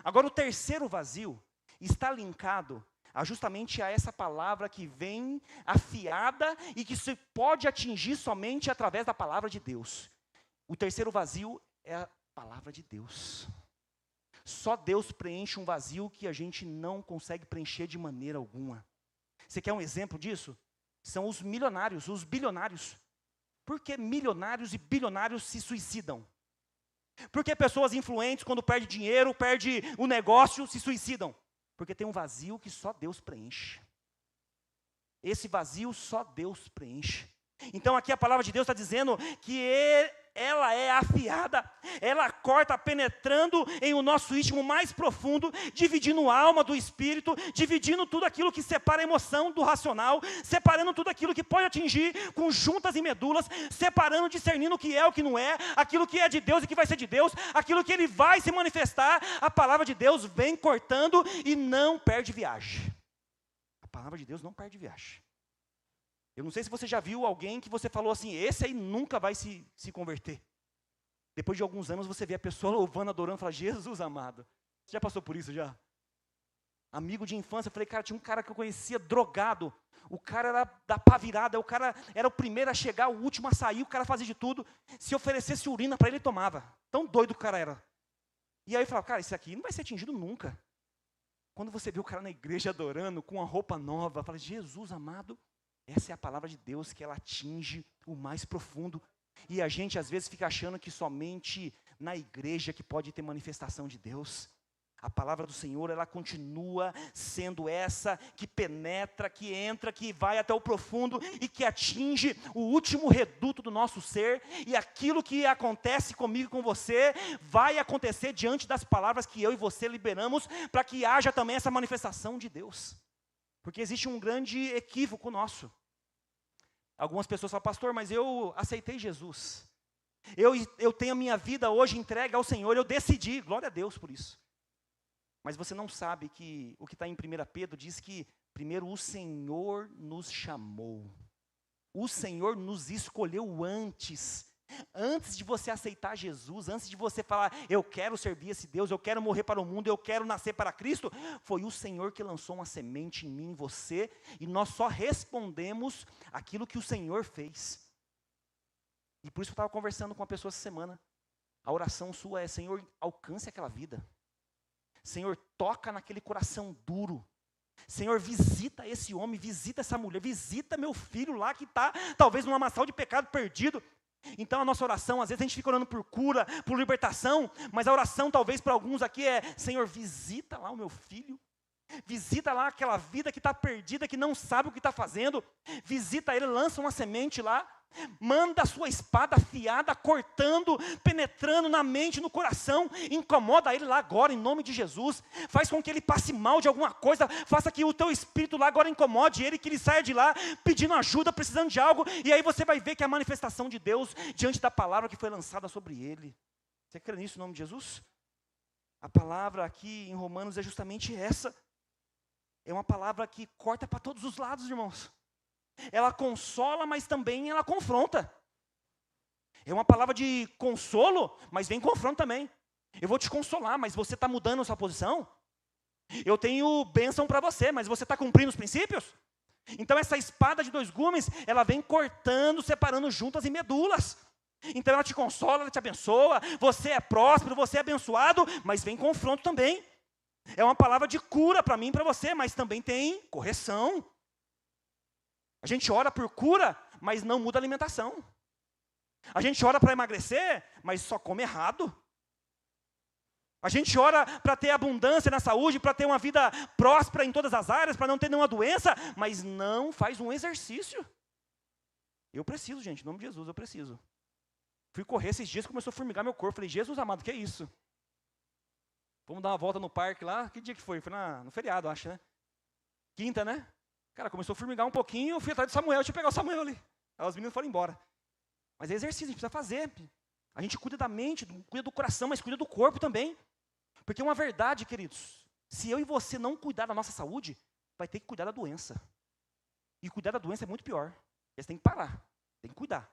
Agora, o terceiro vazio está linkado justamente a essa palavra que vem afiada e que se pode atingir somente através da palavra de Deus. O terceiro vazio é a palavra de Deus. Só Deus preenche um vazio que a gente não consegue preencher de maneira alguma. Você quer um exemplo disso? São os milionários, os bilionários. Por que milionários e bilionários se suicidam? Por que pessoas influentes, quando perdem dinheiro, perdem o negócio, se suicidam? Porque tem um vazio que só Deus preenche. Esse vazio só Deus preenche. Então aqui a palavra de Deus está dizendo que ela é afiada, ela corta penetrando em o nosso íntimo mais profundo, dividindo a alma do espírito, dividindo tudo aquilo que separa a emoção do racional, separando tudo aquilo que pode atingir com juntas e medulas, separando, discernindo o que é, o que não é, aquilo que é de Deus e que vai ser de Deus, aquilo que ele vai se manifestar. A palavra de Deus vem cortando e não perde viagem. A palavra de Deus não perde viagem. Eu não sei se você já viu alguém que você falou assim, esse aí nunca vai se converter. Depois de alguns anos você vê a pessoa louvando, adorando, fala, Jesus amado. Você já passou por isso já? Amigo de infância, eu falei, cara, tinha um cara que eu conhecia drogado. O cara era da pá virada, o cara era o primeiro a chegar, o último a sair, o cara fazia de tudo. Se oferecesse urina para ele, ele tomava. Tão doido o cara era. E aí eu falava, cara, isso aqui não vai ser atingido nunca. Quando você vê o cara na igreja adorando, com uma roupa nova, fala, Jesus amado. Essa é a palavra de Deus, que ela atinge o mais profundo. E a gente às vezes fica achando que somente na igreja que pode ter manifestação de Deus. A palavra do Senhor, ela continua sendo essa que penetra, que entra, que vai até o profundo e que atinge o último reduto do nosso ser. E aquilo que acontece comigo e com você, vai acontecer diante das palavras que eu e você liberamos, para que haja também essa manifestação de Deus. Porque existe um grande equívoco nosso. Algumas pessoas falam, pastor, mas eu aceitei Jesus. Eu tenho a minha vida hoje entregue ao Senhor, eu decidi, glória a Deus por isso. Mas você não sabe que o que está em 1 Pedro diz que primeiro o Senhor nos chamou. O Senhor nos escolheu antes. Antes de você aceitar Jesus, antes de você falar, eu quero servir esse Deus, eu quero morrer para o mundo, eu quero nascer para Cristo, foi o Senhor que lançou uma semente em mim e você, e nós só respondemos aquilo que o Senhor fez. E por isso eu estava conversando com uma pessoa essa semana. A oração sua é, Senhor, alcance aquela vida. Senhor, toca naquele coração duro. Senhor, visita esse homem, visita essa mulher, visita meu filho lá que está talvez numa lamaçal de pecado perdido. Então a nossa oração, às vezes a gente fica orando por cura, por libertação, mas a oração talvez para alguns aqui é, Senhor, visita lá o meu filho, visita lá aquela vida que está perdida, que não sabe o que está fazendo, visita ele, lança uma semente lá. Manda a sua espada afiada, cortando, penetrando na mente, no coração. Incomoda ele lá agora, em nome de Jesus. Faz com que ele passe mal de alguma coisa. Faça que o teu espírito lá agora incomode ele, que ele saia de lá pedindo ajuda, precisando de algo. E aí você vai ver que é a manifestação de Deus diante da palavra que foi lançada sobre ele. Você crê nisso em nome de Jesus? A palavra aqui em Romanos é justamente essa. É uma palavra que corta para todos os lados, irmãos. Ela consola, mas também ela confronta. É uma palavra de consolo, mas vem confronto também. Eu vou te consolar, mas você está mudando a sua posição? Eu tenho bênção para você, mas você está cumprindo os princípios? Então essa espada de dois gumes, ela vem cortando, separando juntas e medulas. Então ela te consola, ela te abençoa, você é próspero, você é abençoado, mas vem confronto também. É uma palavra de cura para mim e para você, mas também tem correção. A gente ora por cura, mas não muda a alimentação. A gente ora para emagrecer, mas só come errado. A gente ora para ter abundância na saúde, para ter uma vida próspera em todas as áreas, para não ter nenhuma doença, mas não faz um exercício. Eu preciso, gente, em nome de Jesus, eu preciso. Fui correr esses dias, começou a formigar meu corpo. Falei, Jesus amado, que é isso? Vamos dar uma volta no parque lá. Que dia que foi? Foi no feriado, acho, né? Quinta, né? Cara, começou a formigar um pouquinho, eu fui atrás de Samuel, deixa eu pegar o Samuel ali. Aí os meninos foram embora. Mas é exercício, a gente precisa fazer. A gente cuida da mente, cuida do coração, mas cuida do corpo também. Porque uma verdade, queridos, se eu e você não cuidar da nossa saúde, vai ter que cuidar da doença. E cuidar da doença é muito pior. Você tem que parar, tem que cuidar.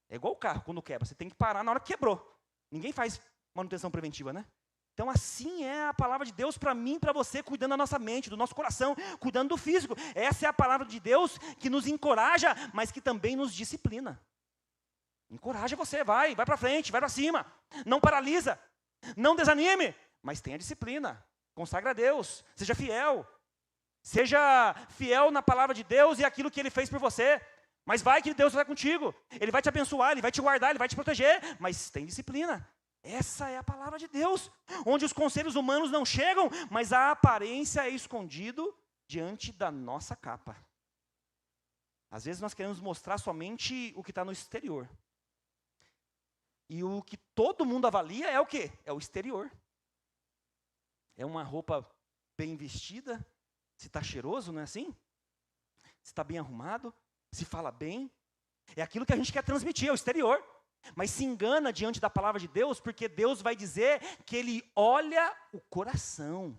É igual o carro, quando quebra, você tem que parar na hora que quebrou. Ninguém faz manutenção preventiva, né? Então assim é a palavra de Deus para mim e para você, cuidando da nossa mente, do nosso coração, cuidando do físico. Essa é a palavra de Deus que nos encoraja, mas que também nos disciplina. Encoraja você, vai para frente, vai para cima. Não paralisa, não desanime, mas tenha disciplina. Consagra a Deus, seja fiel. Seja fiel na palavra de Deus e aquilo que Ele fez por você. Mas vai que Deus vai contigo. Ele vai te abençoar, Ele vai te guardar, Ele vai te proteger. Mas tem disciplina. Essa é a palavra de Deus. Onde os conselhos humanos não chegam, mas a aparência é escondido diante da nossa capa. Às vezes nós queremos mostrar somente o que está no exterior. E o que todo mundo avalia é o quê? É o exterior. É uma roupa bem vestida, se está cheiroso, não é assim? Se está bem arrumado, se fala bem. É aquilo que a gente quer transmitir, é o exterior. Mas se engana diante da palavra de Deus, porque Deus vai dizer que Ele olha o coração.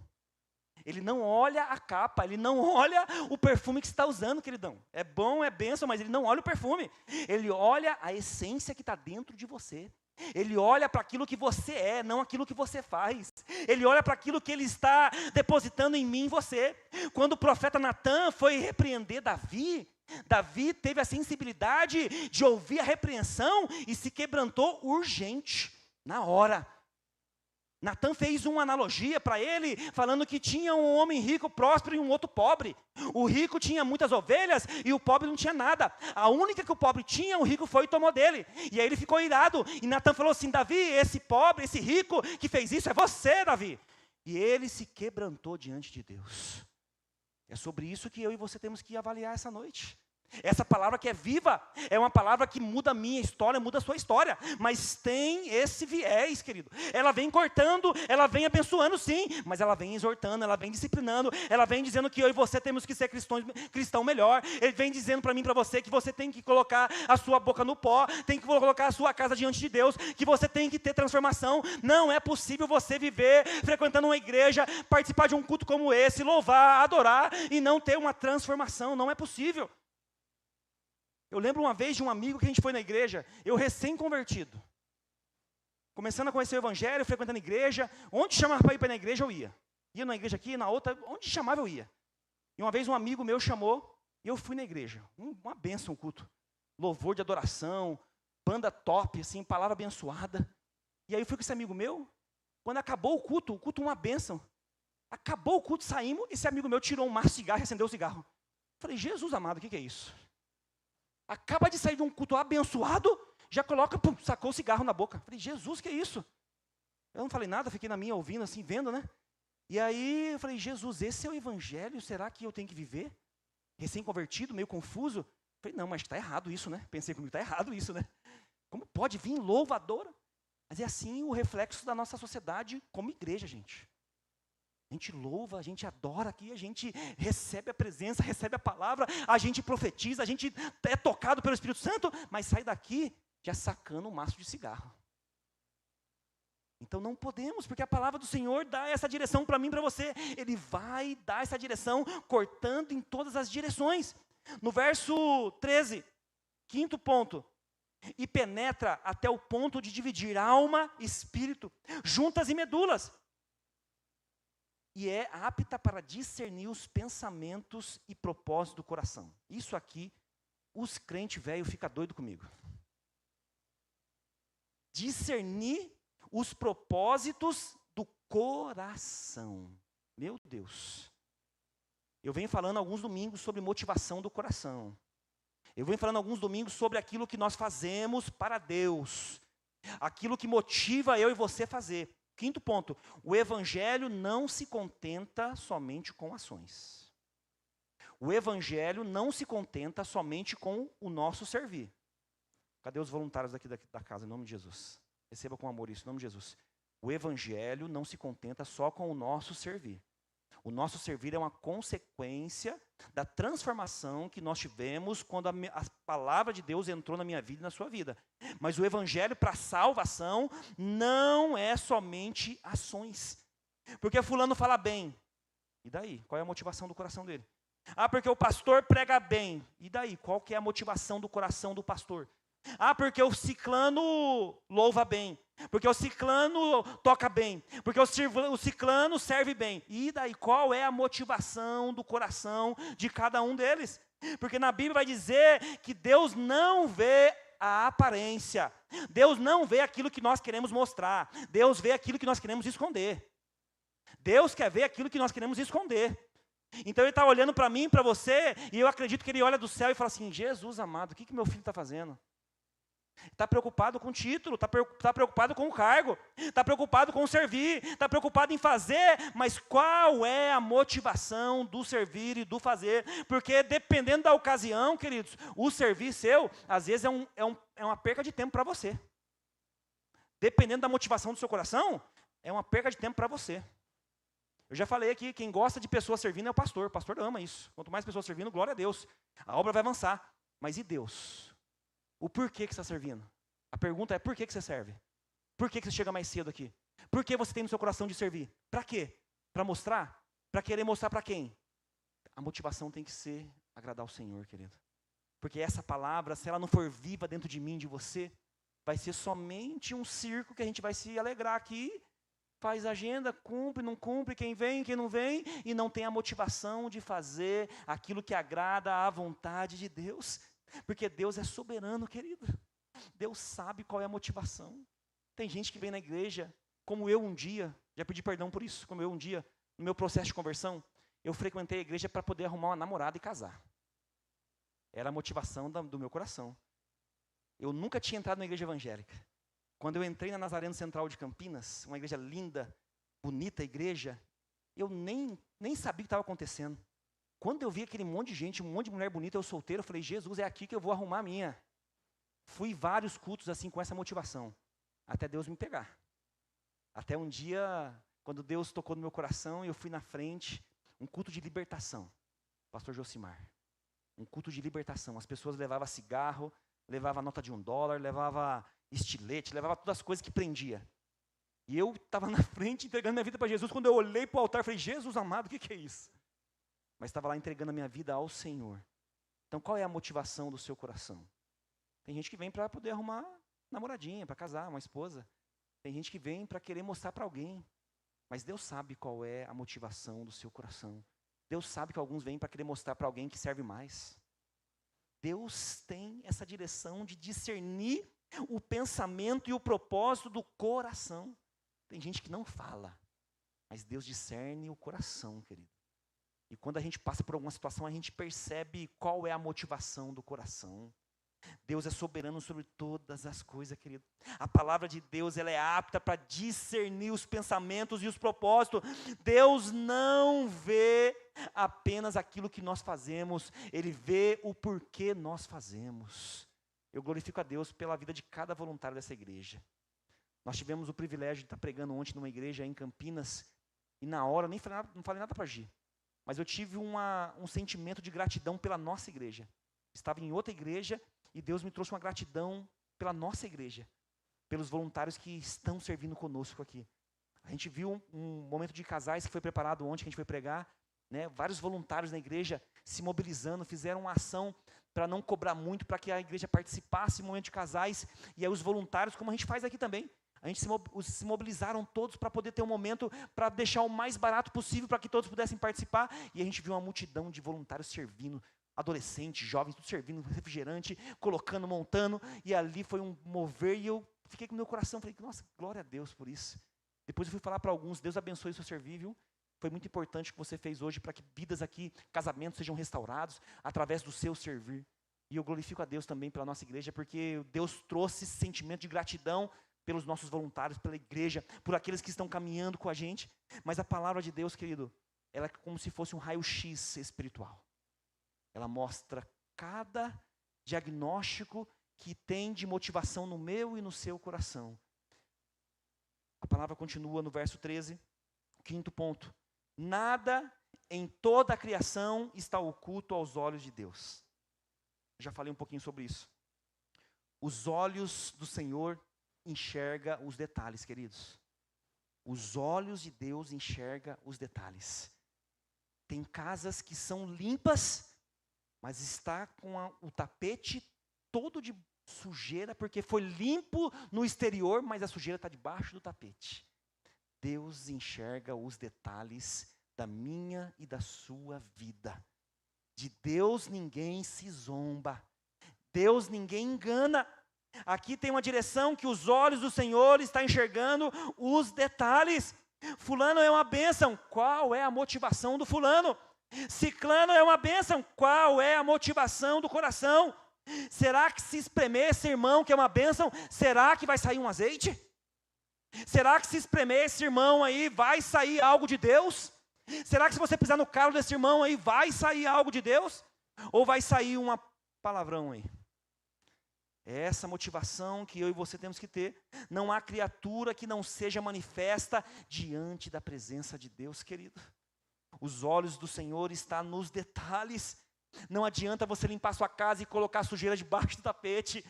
Ele não olha a capa, Ele não olha o perfume que você está usando, queridão. É bom, é bênção, mas Ele não olha o perfume. Ele olha a essência que está dentro de você. Ele olha para aquilo que você é, não aquilo que você faz. Ele olha para aquilo que Ele está depositando em mim e em você. Quando o profeta Natan foi repreender Davi, Davi teve a sensibilidade de ouvir a repreensão e se quebrantou urgente, na hora. Natan fez uma analogia para ele, falando que tinha um homem rico, próspero e um outro pobre. O rico tinha muitas ovelhas e o pobre não tinha nada. A única que o pobre tinha, o rico foi e tomou dele. E aí ele ficou irado. E Natan falou assim, Davi, esse pobre, esse rico que fez isso é você, Davi. E ele se quebrantou diante de Deus. É sobre isso que eu e você temos que avaliar essa noite. Essa palavra que é viva, é uma palavra que muda a minha história, muda a sua história, mas tem esse viés, querido. Ela vem cortando, ela vem abençoando sim, mas ela vem exortando, ela vem disciplinando, ela vem dizendo que eu e você temos que ser cristão melhor. Ele vem dizendo para mim e para você que você tem que colocar a sua boca no pó, tem que colocar a sua casa diante de Deus, que você tem que ter transformação. Não é possível você viver frequentando uma igreja, participar de um culto como esse, louvar, adorar e não ter uma transformação, não é possível. Eu lembro uma vez de um amigo que a gente foi na igreja, eu recém-convertido. Começando a conhecer o evangelho, frequentando a igreja, onde chamava para ir para a igreja eu ia. Ia numa igreja aqui, na outra, onde chamava eu ia. E uma vez um amigo meu chamou, e eu fui na igreja. Uma bênção o culto. Louvor de adoração, banda top, assim, palavra abençoada. E aí eu fui com esse amigo meu, quando acabou o culto uma bênção. Acabou o culto, saímos, esse amigo meu tirou um maço de cigarro e acendeu o cigarro. Falei, Jesus amado, o que é isso? Acaba de sair de um culto abençoado, já coloca, pum, sacou o cigarro na boca. Falei, Jesus, que é isso? Eu não falei nada, fiquei na minha ouvindo, assim, vendo, né? E aí eu falei, Jesus, esse é o evangelho, será que eu tenho que viver? Recém-convertido, meio confuso. Falei, não, mas está errado isso, né? Pensei comigo, está errado isso, né? Como pode vir louva, adora? Mas é assim o reflexo da nossa sociedade como igreja, gente. A gente louva, a gente adora aqui, a gente recebe a presença, recebe a palavra, a gente profetiza, a gente é tocado pelo Espírito Santo, mas sai daqui já sacando um maço de cigarro. Então não podemos, porque a palavra do Senhor dá essa direção para mim e para você. Ele vai dar essa direção, cortando em todas as direções. No verso 13, quinto ponto. E penetra até o ponto de dividir alma e espírito, juntas e medulas. E é apta para discernir os pensamentos e propósitos do coração. Isso aqui, os crentes velhos ficam doidos comigo. Discernir os propósitos do coração. Meu Deus. Eu venho falando alguns domingos sobre motivação do coração. Eu venho falando alguns domingos sobre aquilo que nós fazemos para Deus. Aquilo que motiva eu e você a fazer. Quinto ponto, o evangelho não se contenta somente com ações. O evangelho não se contenta somente com o nosso servir. Cadê os voluntários daqui da casa, em nome de Jesus? Receba com amor isso, em nome de Jesus. O evangelho não se contenta só com o nosso servir. O nosso servir é uma consequência da transformação que nós tivemos quando a palavra de Deus entrou na minha vida e na sua vida. Mas o evangelho para salvação não é somente ações. Porque fulano fala bem. E daí? Qual é a motivação do coração dele? Ah, porque o pastor prega bem. E daí? Qual que é a motivação do coração do pastor? Ah, porque o ciclano louva bem. Porque o ciclano toca bem. Porque o ciclano serve bem. E daí, qual é a motivação do coração de cada um deles? Porque na Bíblia vai dizer que Deus não vê a aparência. Deus não vê aquilo que nós queremos mostrar. Deus vê aquilo que nós queremos esconder. Deus quer ver aquilo que nós queremos esconder. Então Ele está olhando para mim, para você, e eu acredito que Ele olha do céu e fala assim, Jesus amado, o que meu filho está fazendo? Está preocupado com o título, está preocupado com o cargo, está preocupado com o servir, está preocupado em fazer, mas qual é a motivação do servir e do fazer? Porque dependendo da ocasião, queridos, o servir seu, às vezes é uma perca de tempo para você. Dependendo da motivação do seu coração, é uma perca de tempo para você. Eu já falei aqui, quem gosta de pessoas servindo é o pastor ama isso. Quanto mais pessoas servindo, glória a Deus. A obra vai avançar. Mas e Deus? O porquê que você está servindo? A pergunta é, por que você serve? Por que você chega mais cedo aqui? Por que você tem no seu coração de servir? Para quê? Para mostrar? Para querer mostrar para quem? A motivação tem que ser agradar ao Senhor, querido. Porque essa palavra, se ela não for viva dentro de mim, de você, vai ser somente um circo que a gente vai se alegrar aqui, faz agenda, cumpre, não cumpre, quem vem, quem não vem, e não tem a motivação de fazer aquilo que agrada à vontade de Deus. Porque Deus é soberano, querido. Deus sabe qual é a motivação. Tem gente que vem na igreja, como eu um dia, já pedi perdão por isso, como eu um dia, no meu processo de conversão, eu frequentei a igreja para poder arrumar uma namorada e casar. Era a motivação do meu coração. Eu nunca tinha entrado na igreja evangélica. Quando eu entrei na Nazareno Central de Campinas, uma igreja linda, bonita igreja, eu nem sabia o que estava acontecendo. Quando eu vi aquele monte de gente, um monte de mulher bonita, eu solteiro, eu falei, Jesus, é aqui que eu vou arrumar a minha. Fui vários cultos assim com essa motivação, até Deus me pegar. Até um dia, quando Deus tocou no meu coração, eu fui na frente, um culto de libertação. Pastor Josimar. Um culto de libertação. As pessoas levavam cigarro, levavam nota de $1, levavam estilete, levavam todas as coisas que prendia. E eu estava na frente entregando minha vida para Jesus. Quando eu olhei para o altar, eu falei, Jesus amado, o que é isso? Mas estava lá entregando a minha vida ao Senhor. Então, qual é a motivação do seu coração? Tem gente que vem para poder arrumar namoradinha, para casar, uma esposa. Tem gente que vem para querer mostrar para alguém. Mas Deus sabe qual é a motivação do seu coração. Deus sabe que alguns vêm para querer mostrar para alguém que serve mais. Deus tem essa direção de discernir o pensamento e o propósito do coração. Tem gente que não fala, mas Deus discerne o coração, querido. E quando a gente passa por alguma situação, a gente percebe qual é a motivação do coração. Deus é soberano sobre todas as coisas, querido. A palavra de Deus, ela é apta para discernir os pensamentos e os propósitos. Deus não vê apenas aquilo que nós fazemos, Ele vê o porquê nós fazemos. Eu glorifico a Deus pela vida de cada voluntário dessa igreja. Nós tivemos o privilégio de estar pregando ontem numa igreja em Campinas, e na hora, não falei nada para Gi, mas eu tive um sentimento de gratidão pela nossa igreja. Estava em outra igreja, e Deus me trouxe uma gratidão pela nossa igreja, pelos voluntários que estão servindo conosco aqui. A gente viu um momento de casais que foi preparado ontem, que a gente foi pregar, né? Vários voluntários na igreja se mobilizando, fizeram uma ação para não cobrar muito, para que a igreja participasse do momento de casais, e aí os voluntários, como a gente faz aqui também, a gente se mobilizaram todos para poder ter um momento, para deixar o mais barato possível, para que todos pudessem participar, e a gente viu uma multidão de voluntários servindo, adolescentes, jovens, tudo servindo, refrigerante, colocando, montando, e ali foi um mover, e eu fiquei com o meu coração, falei, nossa, glória a Deus por isso. Depois eu fui falar para alguns, Deus abençoe o seu servir, viu? Foi muito importante o que você fez hoje para que vidas aqui, casamentos sejam restaurados através do seu servir. E eu glorifico a Deus também pela nossa igreja, porque Deus trouxe esse sentimento de gratidão pelos nossos voluntários, pela igreja, por aqueles que estão caminhando com a gente. Mas a palavra de Deus, querido, ela é como se fosse um raio-x espiritual. Ela mostra cada diagnóstico que tem de motivação no meu e no seu coração. A palavra continua no verso 13, quinto ponto. Nada em toda a criação está oculto aos olhos de Deus. Eu já falei um pouquinho sobre isso. Os olhos do Senhor enxergam os detalhes, queridos. Os olhos de Deus enxergam os detalhes. Tem casas que são limpas, mas está com o tapete todo de sujeira, porque foi limpo no exterior, mas a sujeira está debaixo do tapete. Deus enxerga os detalhes da minha e da sua vida. De Deus ninguém se zomba. Deus ninguém engana. Aqui tem uma direção que os olhos do Senhor estão enxergando os detalhes. Fulano é uma bênção, qual é a motivação do fulano? Ciclano é uma bênção, qual é a motivação do coração? Será que se espremer esse irmão que é uma bênção, será que vai sair um azeite? Será que se espremer esse irmão aí, vai sair algo de Deus? Será que se você pisar no calo desse irmão aí, vai sair algo de Deus? Ou vai sair uma palavrão aí? É essa motivação que eu e você temos que ter. Não há criatura que não seja manifesta diante da presença de Deus, querido. Os olhos do Senhor estão nos detalhes. Não adianta você limpar sua casa e colocar a sujeira debaixo do tapete.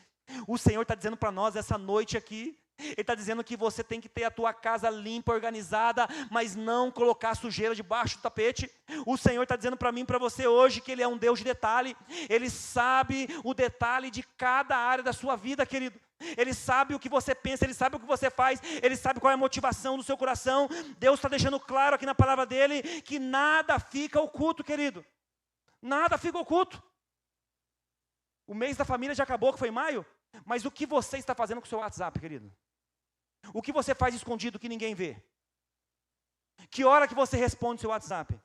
O Senhor está dizendo para nós essa noite aqui, Ele está dizendo que você tem que ter a tua casa limpa, organizada, mas não colocar sujeira debaixo do tapete. O Senhor está dizendo para mim e para você hoje que Ele é um Deus de detalhe. Ele sabe o detalhe de cada área da sua vida, querido. Ele sabe o que você pensa, Ele sabe o que você faz, Ele sabe qual é a motivação do seu coração. Deus está deixando claro aqui na palavra dEle que nada fica oculto, querido. Nada fica oculto. O mês da família já acabou, que foi em maio, mas o que você está fazendo com o seu WhatsApp, querido? O que você faz escondido que ninguém vê? Que hora que você responde o seu WhatsApp?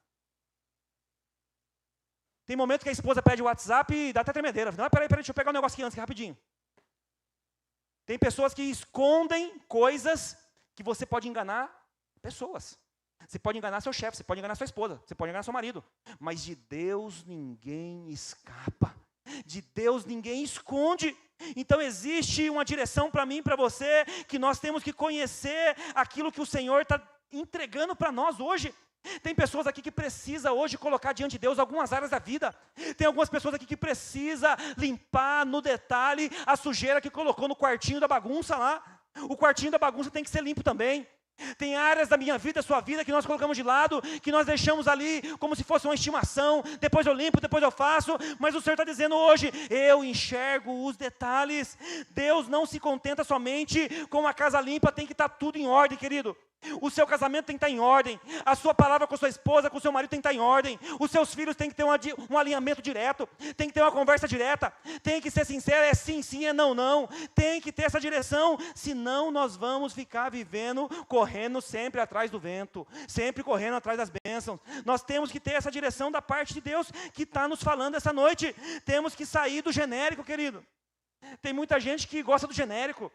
Tem momento que a esposa pede o WhatsApp e dá até tremedeira. Não, peraí, deixa eu pegar um negócio aqui antes, rapidinho. Tem pessoas que escondem coisas que você pode enganar pessoas. Você pode enganar seu chefe, você pode enganar sua esposa, você pode enganar seu marido. Mas de Deus ninguém escapa. De Deus ninguém esconde. Então existe uma direção para mim e para você, que nós temos que conhecer aquilo que o Senhor está entregando para nós hoje. Tem pessoas aqui que precisam hoje colocar diante de Deus algumas áreas da vida. Tem algumas pessoas aqui que precisam limpar no detalhe a sujeira que colocou no quartinho da bagunça lá. O quartinho da bagunça tem que ser limpo também. Tem áreas da minha vida, sua vida, que nós colocamos de lado, que nós deixamos ali como se fosse uma estimação. Depois eu limpo, depois eu faço. Mas o Senhor está dizendo hoje, eu enxergo os detalhes. Deus não se contenta somente com a casa limpa, tem que estar tudo em ordem, querido. O seu casamento tem que estar em ordem. A sua palavra com a sua esposa, com o seu marido tem que estar em ordem. Os seus filhos têm que ter um alinhamento direto. Tem que ter uma conversa direta. Tem que ser sincero, é sim, sim, é não, não. Tem que ter essa direção, senão nós vamos ficar vivendo, correndo sempre atrás do vento. Sempre correndo atrás das bênçãos. Nós temos que ter essa direção da parte de Deus que está nos falando essa noite. Temos que sair do genérico, querido. Tem muita gente que gosta do genérico.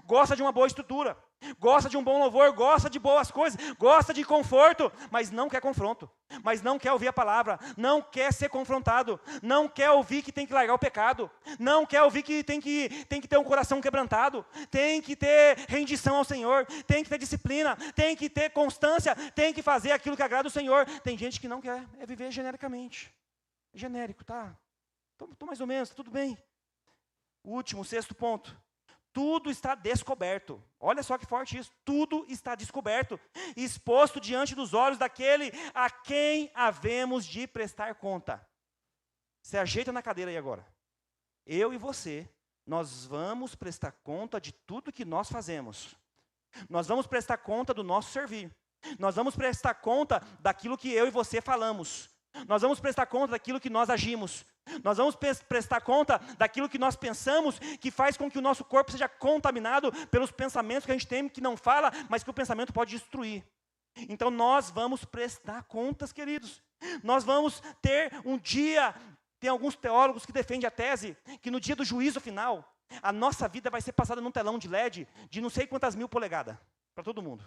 gosta de uma boa estrutura, gosta de um bom louvor, gosta de boas coisas, gosta de conforto, mas não quer confronto, mas não quer ouvir a palavra, não quer ser confrontado, não quer ouvir que tem que largar o pecado, não quer ouvir que tem que ter um coração quebrantado, tem que ter rendição ao Senhor, tem que ter disciplina, tem que ter constância, tem que fazer aquilo que agrada o Senhor. Tem gente que não quer, é viver genericamente. Genérico, tá? Tô mais ou menos, tudo bem. O último, 6º ponto. Tudo está descoberto. Olha só que forte isso. Tudo está descoberto, exposto diante dos olhos daquele a quem havemos de prestar conta. Se ajeita na cadeira aí agora. Eu e você, nós vamos prestar conta de tudo que nós fazemos. Nós vamos prestar conta do nosso servir. Nós vamos prestar conta daquilo que eu e você falamos. Nós vamos prestar conta daquilo que nós agimos. Nós vamos prestar conta daquilo que nós pensamos, que faz com que o nosso corpo seja contaminado pelos pensamentos que a gente tem, que não fala, mas que o pensamento pode destruir. Então nós vamos prestar contas, queridos. Nós vamos ter um dia, tem alguns teólogos que defendem a tese, que no dia do juízo final, a nossa vida vai ser passada num telão de LED de não sei quantas 1000 polegadas, para todo mundo.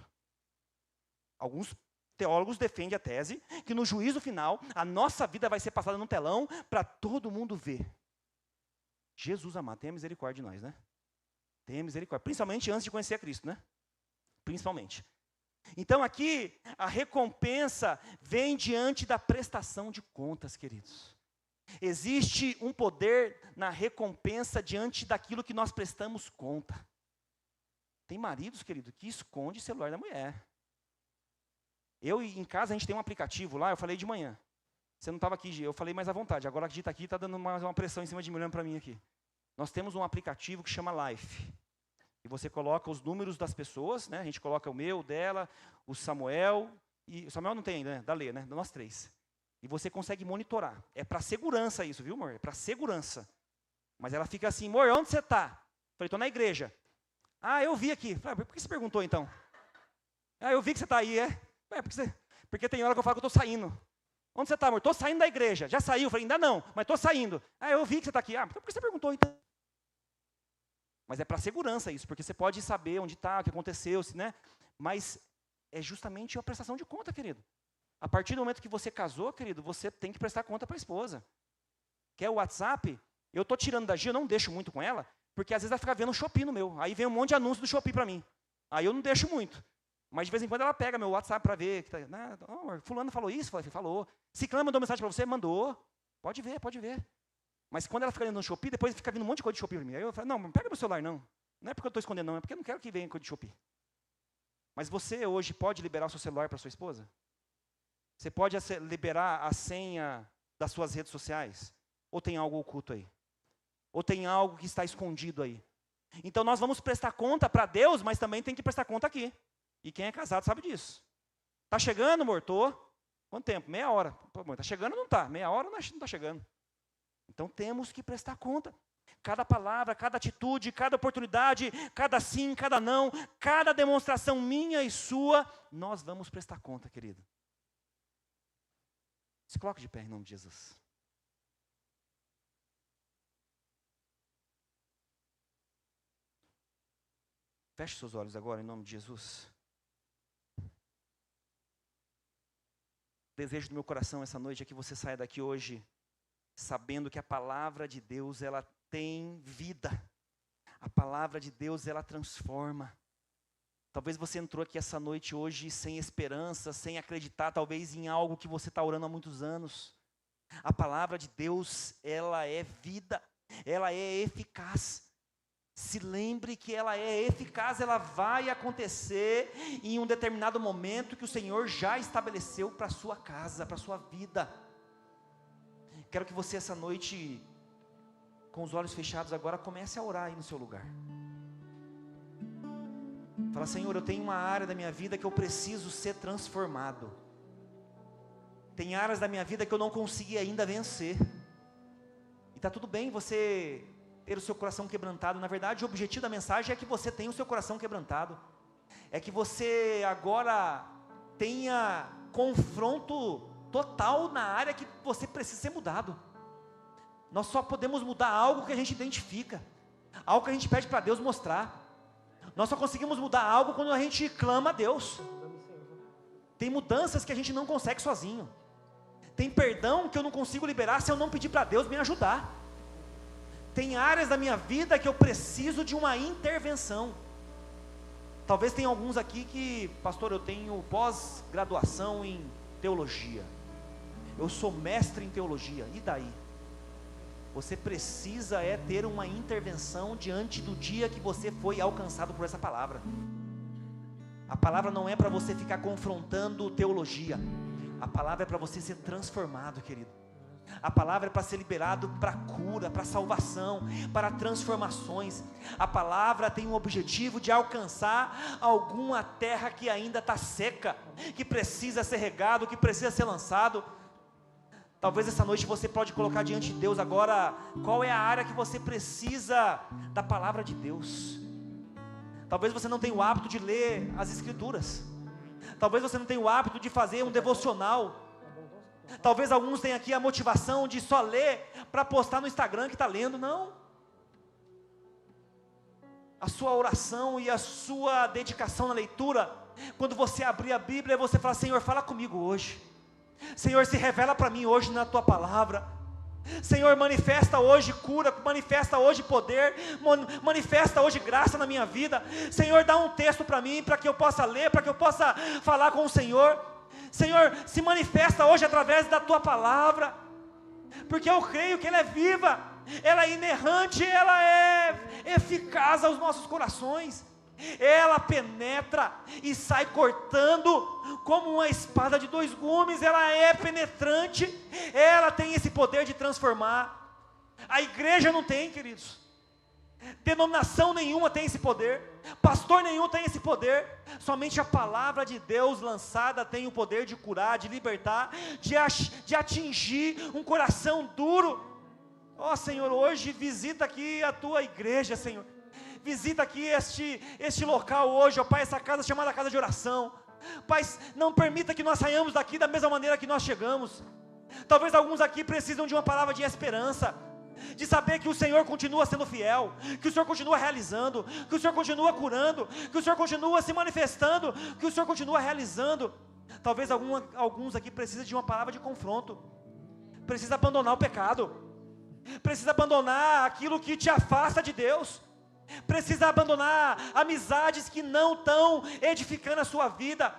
Alguns teólogos defendem a tese que no juízo final, a nossa vida vai ser passada num telão para todo mundo ver. Jesus amado, tenha misericórdia de nós, né? Tenha misericórdia, principalmente antes de conhecer a Cristo, né? Principalmente. Então aqui, a recompensa vem diante da prestação de contas, queridos. Existe um poder na recompensa diante daquilo que nós prestamos conta. Tem maridos, querido, que esconde o celular da mulher. Em casa, a gente tem um aplicativo lá, eu falei de manhã. Você não estava aqui, eu falei mais à vontade. Agora que a gente está aqui, está dando uma pressão em cima de mim, olhando para mim aqui. Nós temos um aplicativo que chama Life. E você coloca os números das pessoas, né? A gente coloca o meu, o dela, o Samuel. E o Samuel não tem ainda, né? Da Lê, né? Nós 3. E você consegue monitorar. É para segurança isso, viu, amor? É para segurança. Mas ela fica assim, amor, onde você está? Falei, estou na igreja. Ah, eu vi aqui. Falei, por que você perguntou então? Ah, eu vi que você está aí, é? Porque tem hora que eu falo que eu estou saindo. Onde você está, amor? Estou saindo da igreja. Já saiu? Eu falei, ainda não, mas estou saindo. Ah, eu vi que você está aqui. Ah, então por que você perguntou então? Mas é para segurança isso, porque você pode saber onde está, o que aconteceu, né? Mas é justamente a prestação de conta, querido. A partir do momento que você casou, querido, você tem que prestar conta para a esposa. Quer o WhatsApp? Eu estou tirando da Gia, eu não deixo muito com ela, porque às vezes ela fica vendo um Shopee no meu. Aí vem um monte de anúncio do Shopee para mim. Aí eu não deixo muito. Mas de vez em quando ela pega meu WhatsApp para ver. Fulano falou isso? Falou. Ciclano mandou mensagem para você? Mandou. Pode ver, pode ver. Mas quando ela fica olhando no Shopee, depois fica vindo um monte de coisa de Shopee para mim. Aí eu falo, não pega meu celular não. Não é porque eu estou escondendo não, é porque eu não quero que venha coisa de Shopee. Mas você hoje pode liberar o seu celular para sua esposa? Você pode liberar a senha das suas redes sociais? Ou tem algo oculto aí? Ou tem algo que está escondido aí? Então nós vamos prestar conta para Deus, mas também tem que prestar conta aqui. E quem é casado sabe disso. Tá chegando, amor? Tô. Quanto tempo? Meia hora. Pô, amor, tá chegando ou não tá? Meia hora não está chegando. Então temos que prestar conta. Cada palavra, cada atitude, cada oportunidade, cada sim, cada não, cada demonstração minha e sua, nós vamos prestar conta, querido. Se coloque de pé em nome de Jesus. Feche seus olhos agora em nome de Jesus. O desejo do meu coração essa noite é que você saia daqui hoje sabendo que a palavra de Deus, ela tem vida. A palavra de Deus, ela transforma. Talvez você entrou aqui essa noite hoje sem esperança, sem acreditar talvez em algo que você está orando há muitos anos. A palavra de Deus, ela é vida, ela é eficaz. Se lembre que ela é eficaz, ela vai acontecer em um determinado momento que o Senhor já estabeleceu para a sua casa, para a sua vida. Quero que você essa noite, com os olhos fechados agora, comece a orar aí no seu lugar. Fala, Senhor, eu tenho uma área da minha vida que eu preciso ser transformado. Tem áreas da minha vida que eu não consegui ainda vencer. E está tudo bem você ter o seu coração quebrantado. Na verdade, o objetivo da mensagem é que você tenha o seu coração quebrantado. É que você agora tenha confronto total na área que você precisa ser mudado. Nós só podemos mudar algo que a gente identifica, algo que a gente pede para Deus mostrar, Nós só conseguimos mudar algo quando a gente clama a Deus. Tem mudanças que a gente não consegue sozinho. Tem perdão que eu não consigo liberar se eu não pedir para Deus me ajudar. Tem áreas da minha vida que eu preciso de uma intervenção. Talvez tenha alguns aqui que, pastor, eu tenho pós-graduação em teologia. Eu sou mestre em teologia. E daí? Você precisa ter uma intervenção diante do dia que você foi alcançado por essa palavra. A palavra não é para você ficar confrontando teologia. A palavra é para você ser transformado, querido. A palavra é para ser liberado para cura, para salvação, para transformações. A palavra tem um objetivo de alcançar alguma terra que ainda está seca, que precisa ser regado, que precisa ser lançado. Talvez essa noite você pode colocar diante de Deus agora, qual é a área que você precisa da palavra de Deus. Talvez você não tenha o hábito de ler as Escrituras. Talvez você não tenha o hábito de fazer um devocional. Talvez alguns tenham aqui a motivação de só ler para postar no Instagram que está lendo. Não. A sua oração e a sua dedicação na leitura, quando você abrir a Bíblia, você fala: Senhor, fala comigo hoje. Senhor, se revela para mim hoje na tua palavra. Senhor, manifesta hoje cura, manifesta hoje poder, manifesta hoje graça na minha vida. Senhor, dá um texto para mim, para que eu possa ler, para que eu possa falar com o Senhor. Senhor, se manifesta hoje através da tua palavra, porque eu creio que ela é viva, ela é inerrante, ela é eficaz aos nossos corações. Ela penetra e sai cortando como uma espada de 2 gumes. Ela é penetrante, ela tem esse poder de transformar. A igreja não tem, queridos. Denominação nenhuma tem esse poder, pastor nenhum tem esse poder. Somente a palavra de Deus lançada tem o poder de curar, de libertar, de atingir um coração duro. Ó Senhor, hoje visita aqui a tua igreja, Senhor. Visita aqui este local hoje, ó Pai, essa casa chamada casa de oração. Pai, não permita que nós saiamos daqui da mesma maneira que nós chegamos. Talvez alguns aqui precisam de uma palavra de esperança, de saber que o Senhor continua sendo fiel, que o Senhor continua realizando, que o Senhor continua curando, que o Senhor continua se manifestando, que o Senhor continua realizando. Talvez alguns aqui precisem de uma palavra de confronto. Precisa abandonar o pecado, precisa abandonar aquilo que te afasta de Deus, precisa abandonar amizades que não estão edificando a sua vida,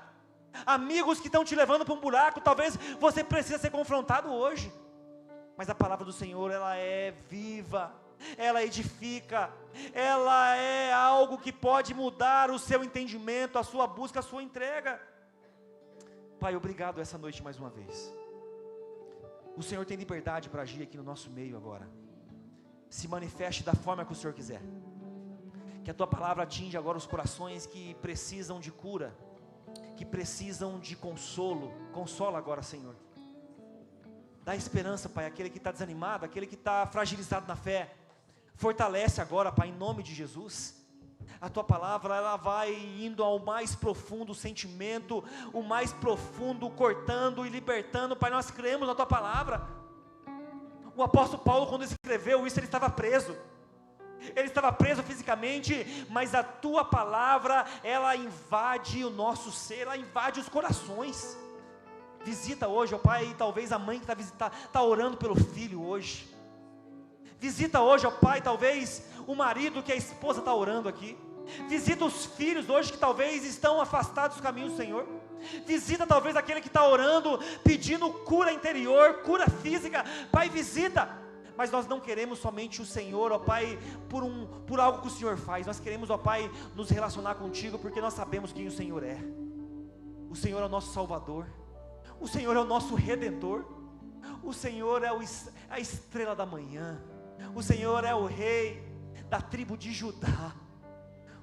amigos que estão te levando para um buraco. Talvez você precise ser confrontado hoje. Mas a palavra do Senhor, ela é viva, ela edifica, ela é algo que pode mudar o seu entendimento, a sua busca, a sua entrega. Pai, obrigado essa noite mais uma vez. O Senhor tem liberdade para agir aqui no nosso meio agora. Se manifeste da forma que o Senhor quiser. Que a tua palavra atinja agora os corações que precisam de cura, que precisam de consolo. Consola agora, Senhor. Dá esperança, Pai, aquele que está desanimado, aquele que está fragilizado na fé. Fortalece agora, Pai, em nome de Jesus. A tua palavra, ela vai indo ao mais profundo sentimento, o mais profundo cortando e libertando. Pai, nós cremos na tua palavra. O apóstolo Paulo, quando escreveu isso, ele estava preso. Ele estava preso fisicamente, mas a tua palavra, ela invade o nosso ser, ela invade os corações. Visita hoje, ó Pai, talvez a mãe que está orando pelo filho hoje. Visita hoje, ó Pai, talvez o marido que a esposa está orando aqui. Visita os filhos hoje que talvez estão afastados dos caminhos do Senhor. Visita talvez aquele que está orando, pedindo cura interior, cura física. Pai, visita. Mas nós não queremos somente o Senhor, ó Pai, por algo que o Senhor faz. Nós queremos, ó Pai, nos relacionar contigo, porque nós sabemos quem o Senhor é. O Senhor é o nosso Salvador. O Senhor é o nosso Redentor. O Senhor é a estrela da manhã. O Senhor é o Rei da tribo de Judá.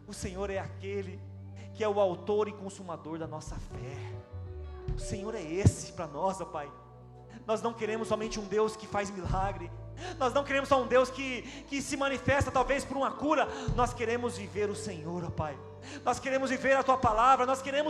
O Senhor é aquele que é o autor e consumador da nossa fé. O Senhor é esse para nós, ó Pai. Nós não queremos somente um Deus que faz milagre. Nós não queremos só um Deus que se manifesta talvez por uma cura. Nós queremos viver o Senhor, ó Pai. Nós queremos viver a Tua palavra. Nós queremos